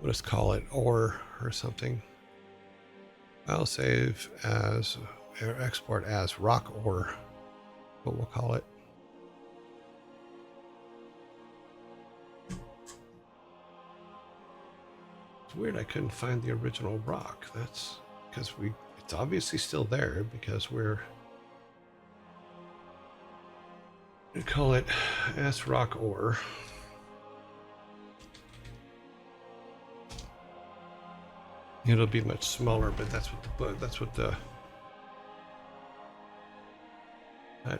We'll just call it ore or something. I'll save as, or export as rock ore, what we'll call it. It's weird I couldn't find the original rock. That's because it's obviously still there because we call it as rock ore. It'll be much smaller, but that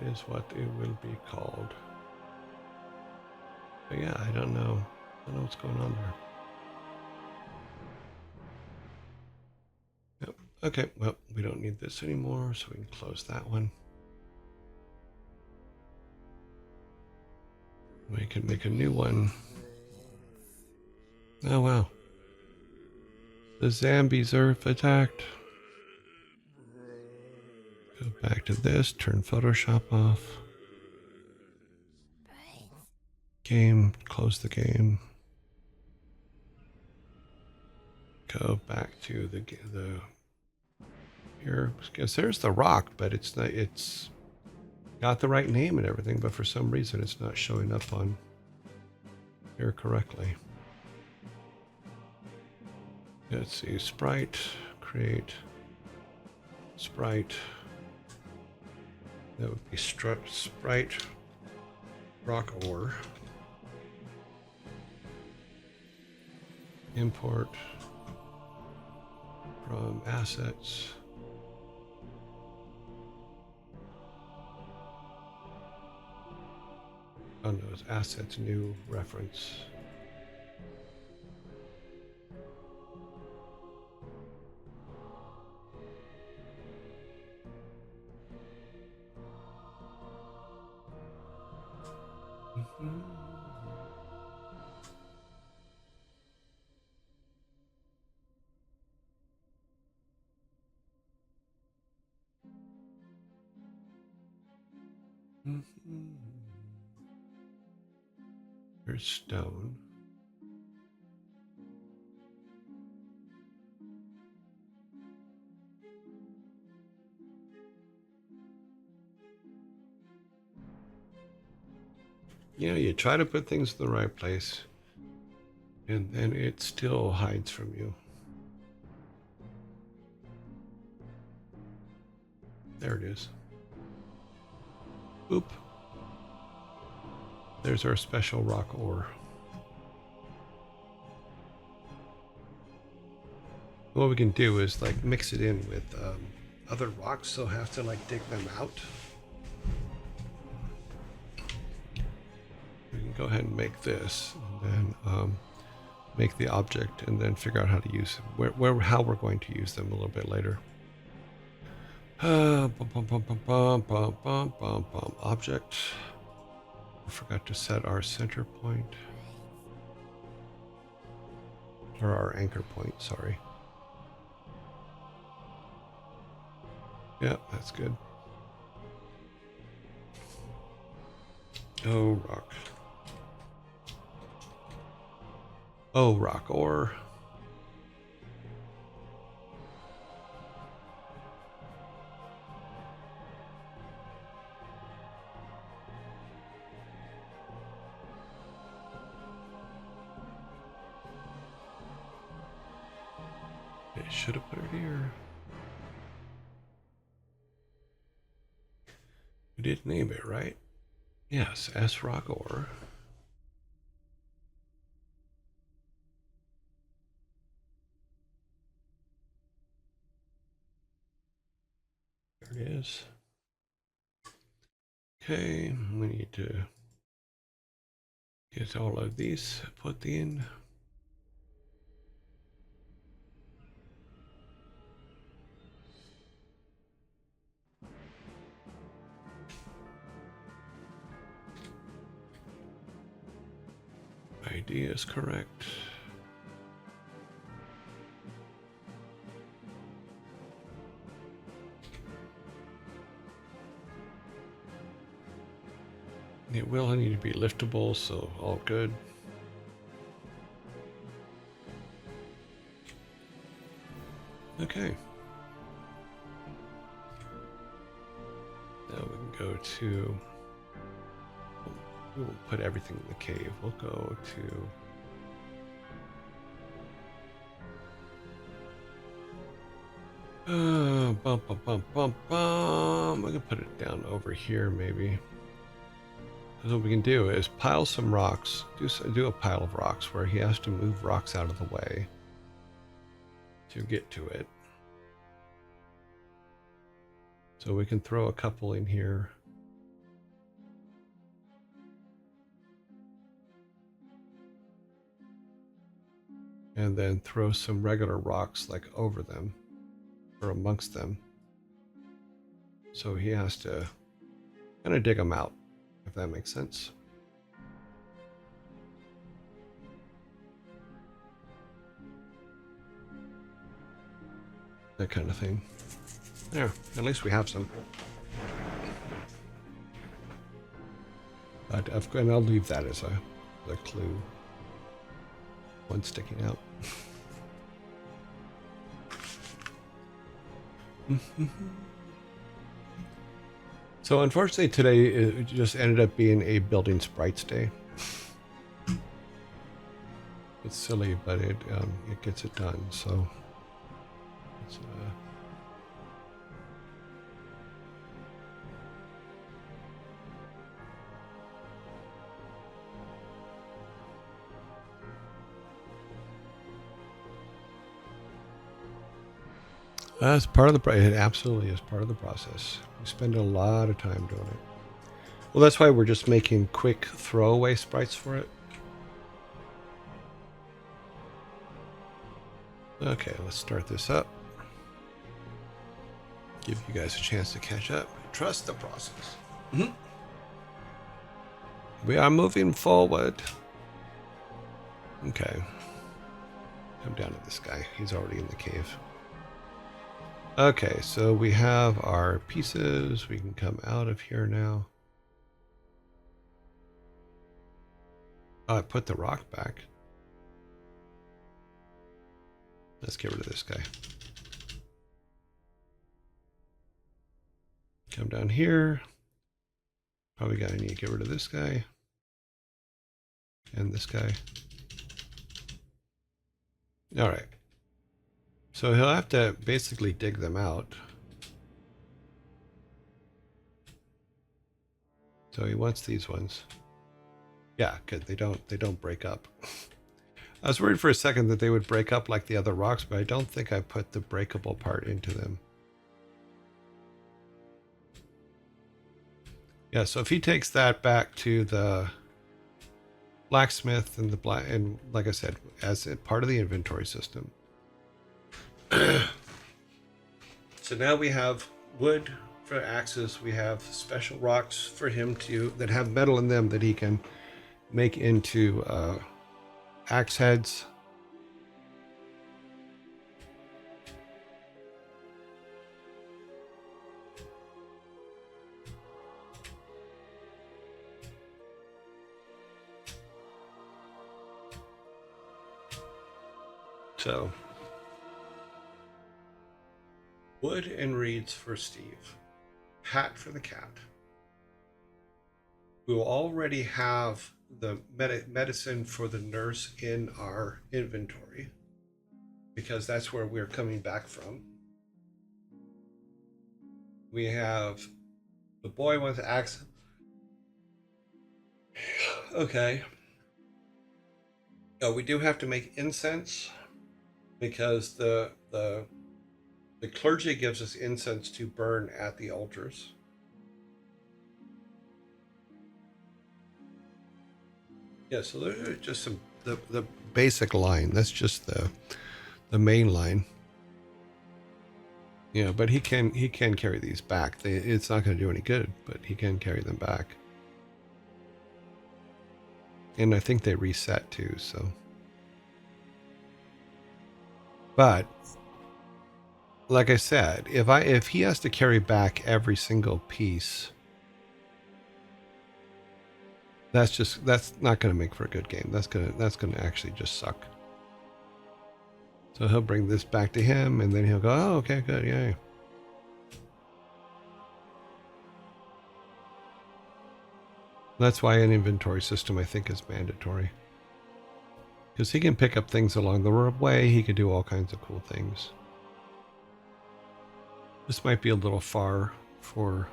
is what it will be called. But yeah, I don't know what's going on there. Yep. Okay, well, we don't need this anymore, so we can close that one. We can make a new one. Oh wow. The zombies are attacked. Go back to this, turn Photoshop off. Game, close the game. Go back to the here, because there's the rock, but it's got the right name and everything, but for some reason it's not showing up on here correctly. Let's see, sprite, create sprite. That would be sprite rock ore. Import from assets. Oh no, it's assets, new reference. Here's stone. You know, you try to put things in the right place, and then it still hides from you. There it is. Boop. There's our special rock ore. What we can do is like mix it in with other rocks, so have to like dig them out. We can go ahead and make this, and then make the object, and then figure out how to use how we're going to use them a little bit later. Object. I forgot to set our center point. Or our anchor point, sorry. Yeah, that's good. Oh, rock. Oh, rock ore. I should have put it here. We did name it, right? Yes, S rock ore. There it is. Okay, we need to get all of these put in. ID is correct. It will need to be liftable, so all good. Okay. Now we can go to... We won't put everything in the cave. We'll go to... Bum, bum, bum, bum, bum. We can put it down over here, maybe. Because what we can do is pile some rocks. Do a pile of rocks where he has to move rocks out of the way to get to it. So we can throw a couple in here. And then throw some regular rocks like over them or amongst them. So he has to kind of dig them out, if that makes sense. That kind of thing. There, at least we have some. And I'll leave that as a clue. One sticking out. So unfortunately today it just ended up being a building sprites day. It's silly, but it gets it done. So it's, that's part of the. It absolutely is part of the process. We spend a lot of time doing it. Well, that's why we're just making quick throwaway sprites for it. Okay, let's start this up. Give you guys a chance to catch up. Trust the process. Mm-hmm. We are moving forward. Okay. Come down to this guy. He's already in the cave. Okay, so we have our pieces. We can come out of here now. Oh, I put the rock back. Let's get rid of this guy. Come down here. Probably gonna need to get rid of this guy. And this guy. All right. So he'll have to basically dig them out. So he wants these ones. Yeah, good. They don't break up. I was worried for a second that they would break up like the other rocks, but I don't think I put the breakable part into them. Yeah, so if he takes that back to the blacksmith and and like I said, as part of the inventory system. So now we have wood for axes. We have special rocks for him that have metal in them that he can make into axe heads. So wood and reeds for Steve. Hat for the cat. We will already have the medicine for the nurse in our inventory because that's where we're coming back from. We have the boy wants axe. Okay. Oh, we do have to make incense because the clergy gives us incense to burn at the altars. Yeah, so those are just some the basic line. That's just the main line. Yeah, but he can carry these back. It's not going to do any good, but he can carry them back. And I think they reset too, so. But like I said, if he has to carry back every single piece, that's not going to make for a good game. That's going to actually just suck. So he'll bring this back to him, and then he'll go, oh, okay, good, yay. That's why an inventory system, I think, is mandatory. Because he can pick up things along the way. He can do all kinds of cool things. This might be a little far for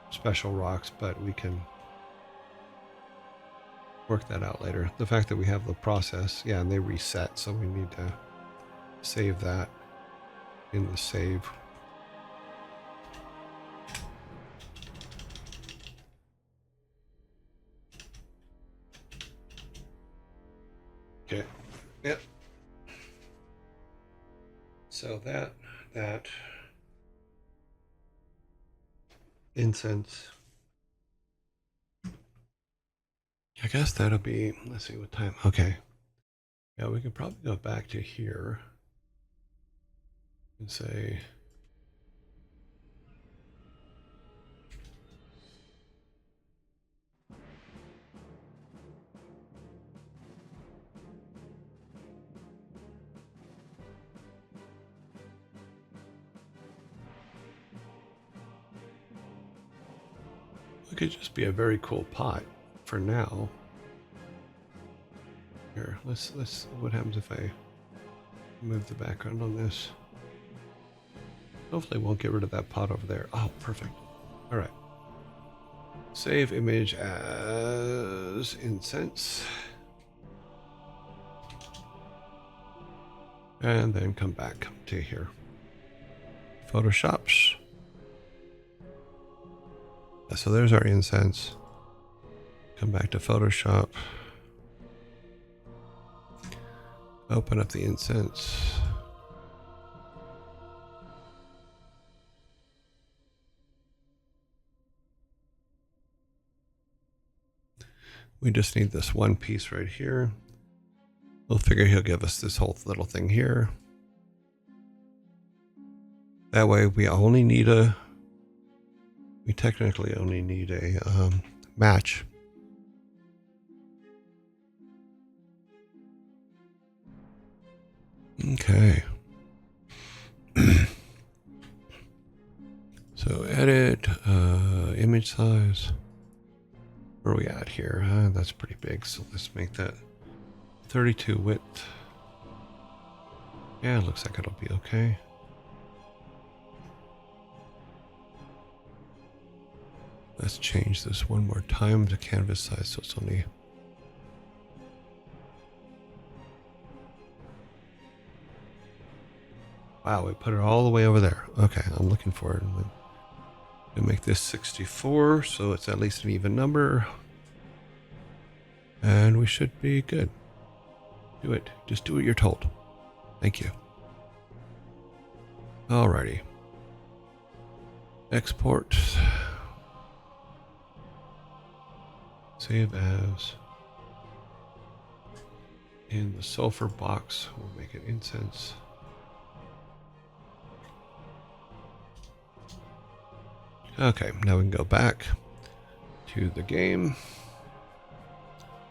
special rocks, but we can work that out later. The fact that we have the process, yeah, and they reset, so we need to save that in the save. Okay, yep. So that incense. I guess that'll be, let's see what time. Okay. Yeah, we could probably go back to here and say, it could just be a very cool pot for now. Here, let's, what happens if I move the background on this? Hopefully it won't get rid of that pot over there. Oh, perfect. All right. Save image as incense. And then come back to here. Photoshops. So there's our incense. Come back to Photoshop. Open up the incense. We just need this one piece right here. We'll figure he'll give us this whole little thing here. That way we technically only need a match. Okay. So edit, image size. Where are we at here? That's pretty big, so let's make that 32 width. Yeah, it looks like it'll be okay. Let's change this one more time to canvas size so it's only... Wow, we put it all the way over there. Okay, I'm looking for it. To make this 64, so it's at least an even number. And we should be good. Do it. Just do what you're told. Thank you. Alrighty. Export. Save as. In the sulfur box, we'll make it incense. Okay, now we can go back to the game.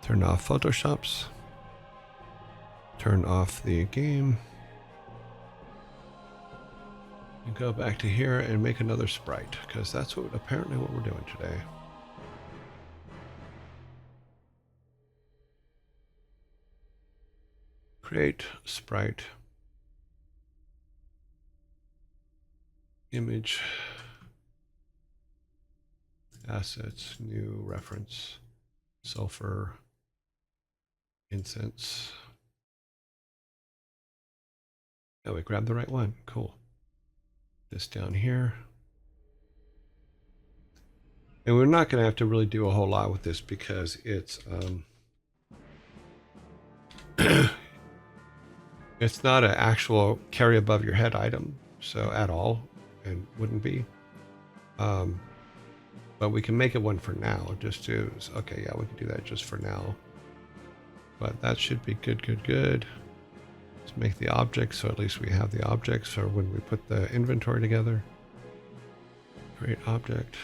Turn off Photoshops. Turn off the game. And go back to here and make another sprite, because that's apparently what we're doing today. Create sprite. Image. Assets, new reference, sulfur, incense. Oh, we grabbed the right one. Cool. This down here. And we're not going to have to really do a whole lot with this because it's it's not an actual carry above your head item, so at all, and wouldn't be. But we can make it one for now, just to, okay, yeah, we can do that just for now. But that should be good. Let's make the object, so at least we have the objects for when we put the inventory together. Create object.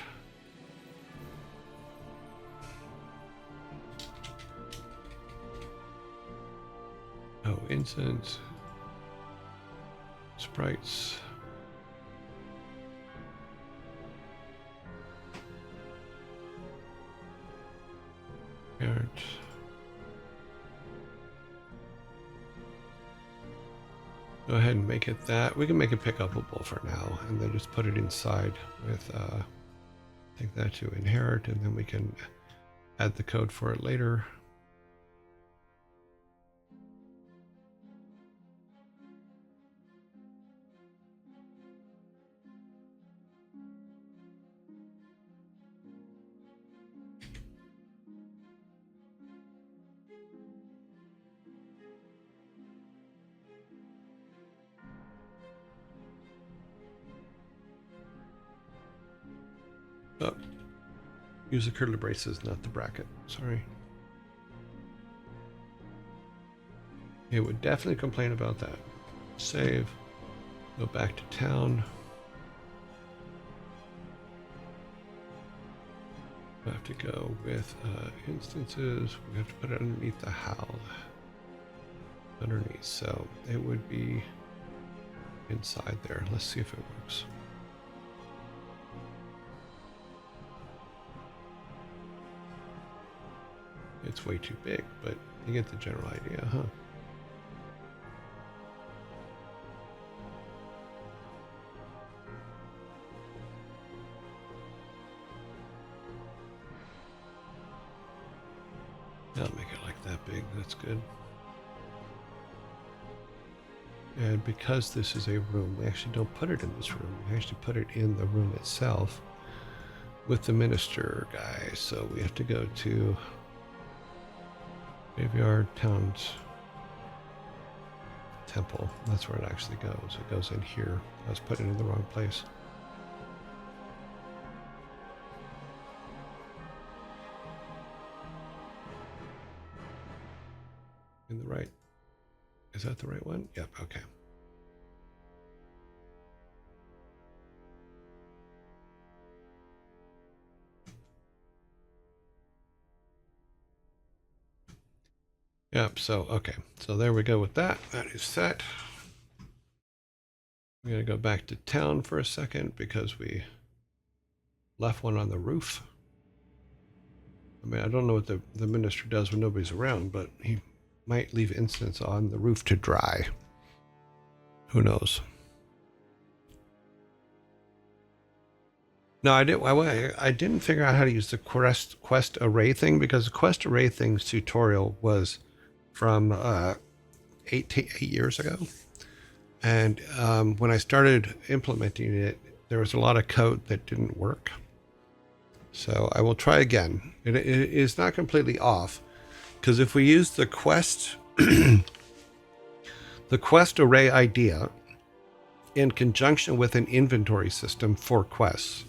Oh, Incense. Sprites. Carrot. Go ahead and make it that. We can make it pick upable for now, and then just put it inside with, take that to inherit, and then we can add the code for it later. Oh, use the curly braces, not the bracket. Sorry. It would definitely complain about that. Save. Go back to town. We have to go with instances. We have to put it underneath the HAL. Underneath. So it would be inside there. Let's see if it works. It's way too big, but you get the general idea, huh? I'll make it like that big. That's good. And because this is a room, we actually don't put it in this room. We actually put it in the room itself with the minister guy. So we have to go to Graveyard, Towns, Temple. That's where it actually goes. It goes in here. I was putting it in the wrong place. In the right. Is that the right one? Yep, okay. Yep, so, okay. So there we go with that. That is set. We're going to go back to town for a second because we left one on the roof. I mean, I don't know what the minister does when nobody's around, but he might leave incense on the roof to dry. Who knows? No, I didn't figure out how to use the quest array thing because the quest array thing's tutorial was from 8 years ago. And when I started implementing it, there was a lot of code that didn't work. So I will try again. It is not completely off because if we use the quest, the quest array idea in conjunction with an inventory system for quests,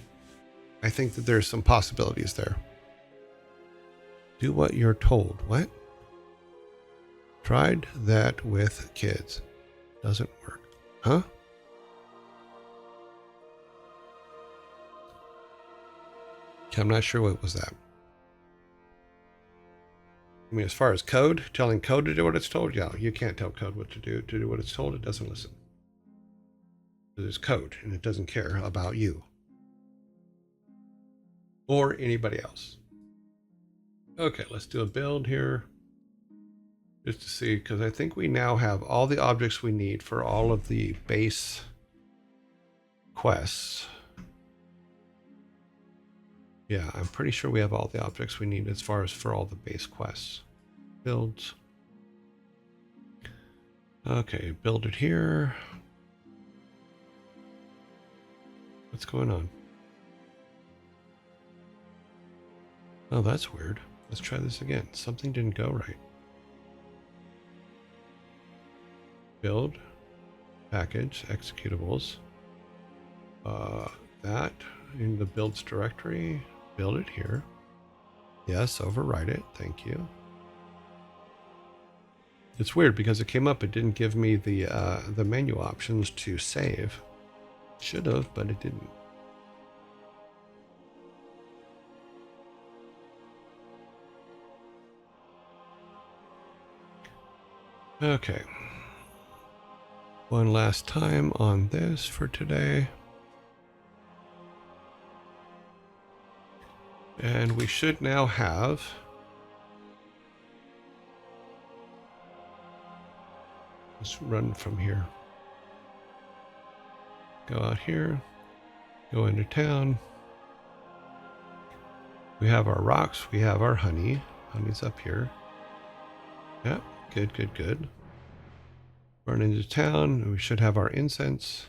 I think that there's some possibilities there. Do what you're told. What? Tried that with kids. Doesn't work. Huh? I'm not sure what was that. I mean, as far as code, telling code to do what it's told, yeah, you can't tell code what to do what it's told. It doesn't listen. It's code, and it doesn't care about you or anybody else. Okay, let's do a build here just to see, because I think we now have all the objects we need for all of the base quests. Yeah, I'm pretty sure we have all the objects we need as far as for all the base quests. Builds. Okay, build it here. What's going on? Oh, that's weird. Let's try this again. Something didn't go right. Build, package, executables. That in the builds directory. Build it here. Yes, overwrite it. Thank you. It's weird because it came up. It didn't give me the menu options to save. Should have, but it didn't. Okay. one last time on this for today. And we should now have let's run from here. Go out here, go into town. We have our rocks, we have our honey. Honey's up here. Yep, good, good, good. Run into town, we should have our incense.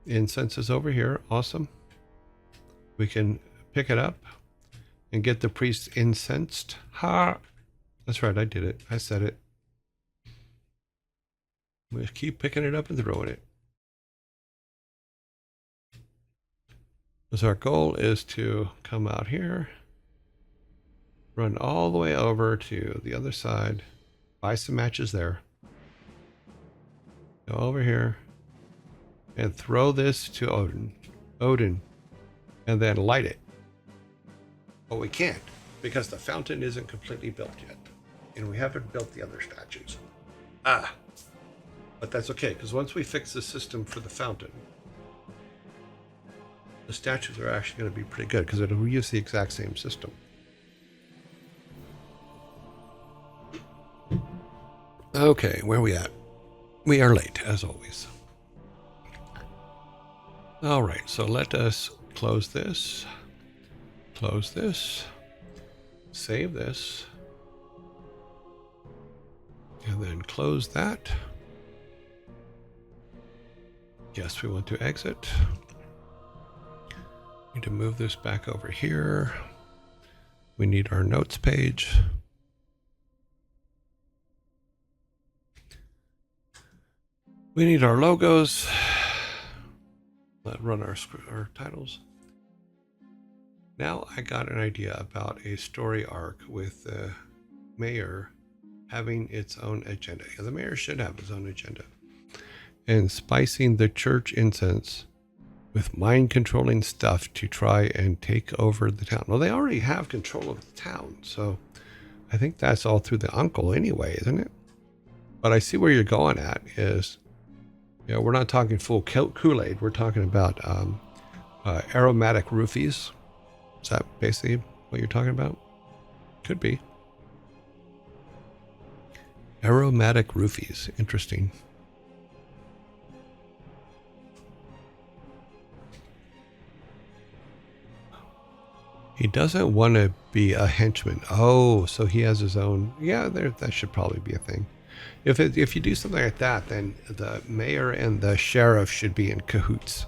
Incense is over here, awesome. We can pick it up and get the priest incensed. Ha! That's right, I did it. I said it. We keep picking it up and throwing it. So our goal is to come out here, run all the way over to the other side, buy some matches there, go over here, and throw this to Odin, and then light it. But we can't, because the fountain isn't completely built yet, and we haven't built the other statues. But that's okay, because once we fix the system for the fountain, the statues are actually going to be pretty good, because it'll use the exact same system. Okay, where are we at? We are late, as always. All right, so let us close this, save this, and then close that. Yes, we want to exit. Need to move this back over here. We need our notes page. We need our logos. Let's run our titles. Now I got an idea about a story arc with the mayor having its own agenda. Yeah, the mayor should have his own agenda. And spicing the church incense with mind-controlling stuff to try and take over the town. Well, they already have control of the town, so I think that's all through the uncle anyway, isn't it? But I see where you're going at is, you know, we're not talking full Kool-Aid. We're talking about aromatic roofies. Is that basically what you're talking about? Could be. Aromatic roofies. Interesting. He doesn't want to be a henchman. Oh, so he has his own. Yeah, that should probably be a thing. If you do something like that, then the mayor and the sheriff should be in cahoots.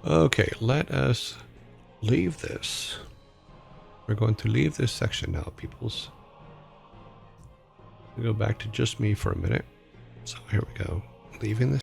Okay, let us leave this. We're going to leave this section now, peoples. We'll go back to just me for a minute. So here we go. Leaving this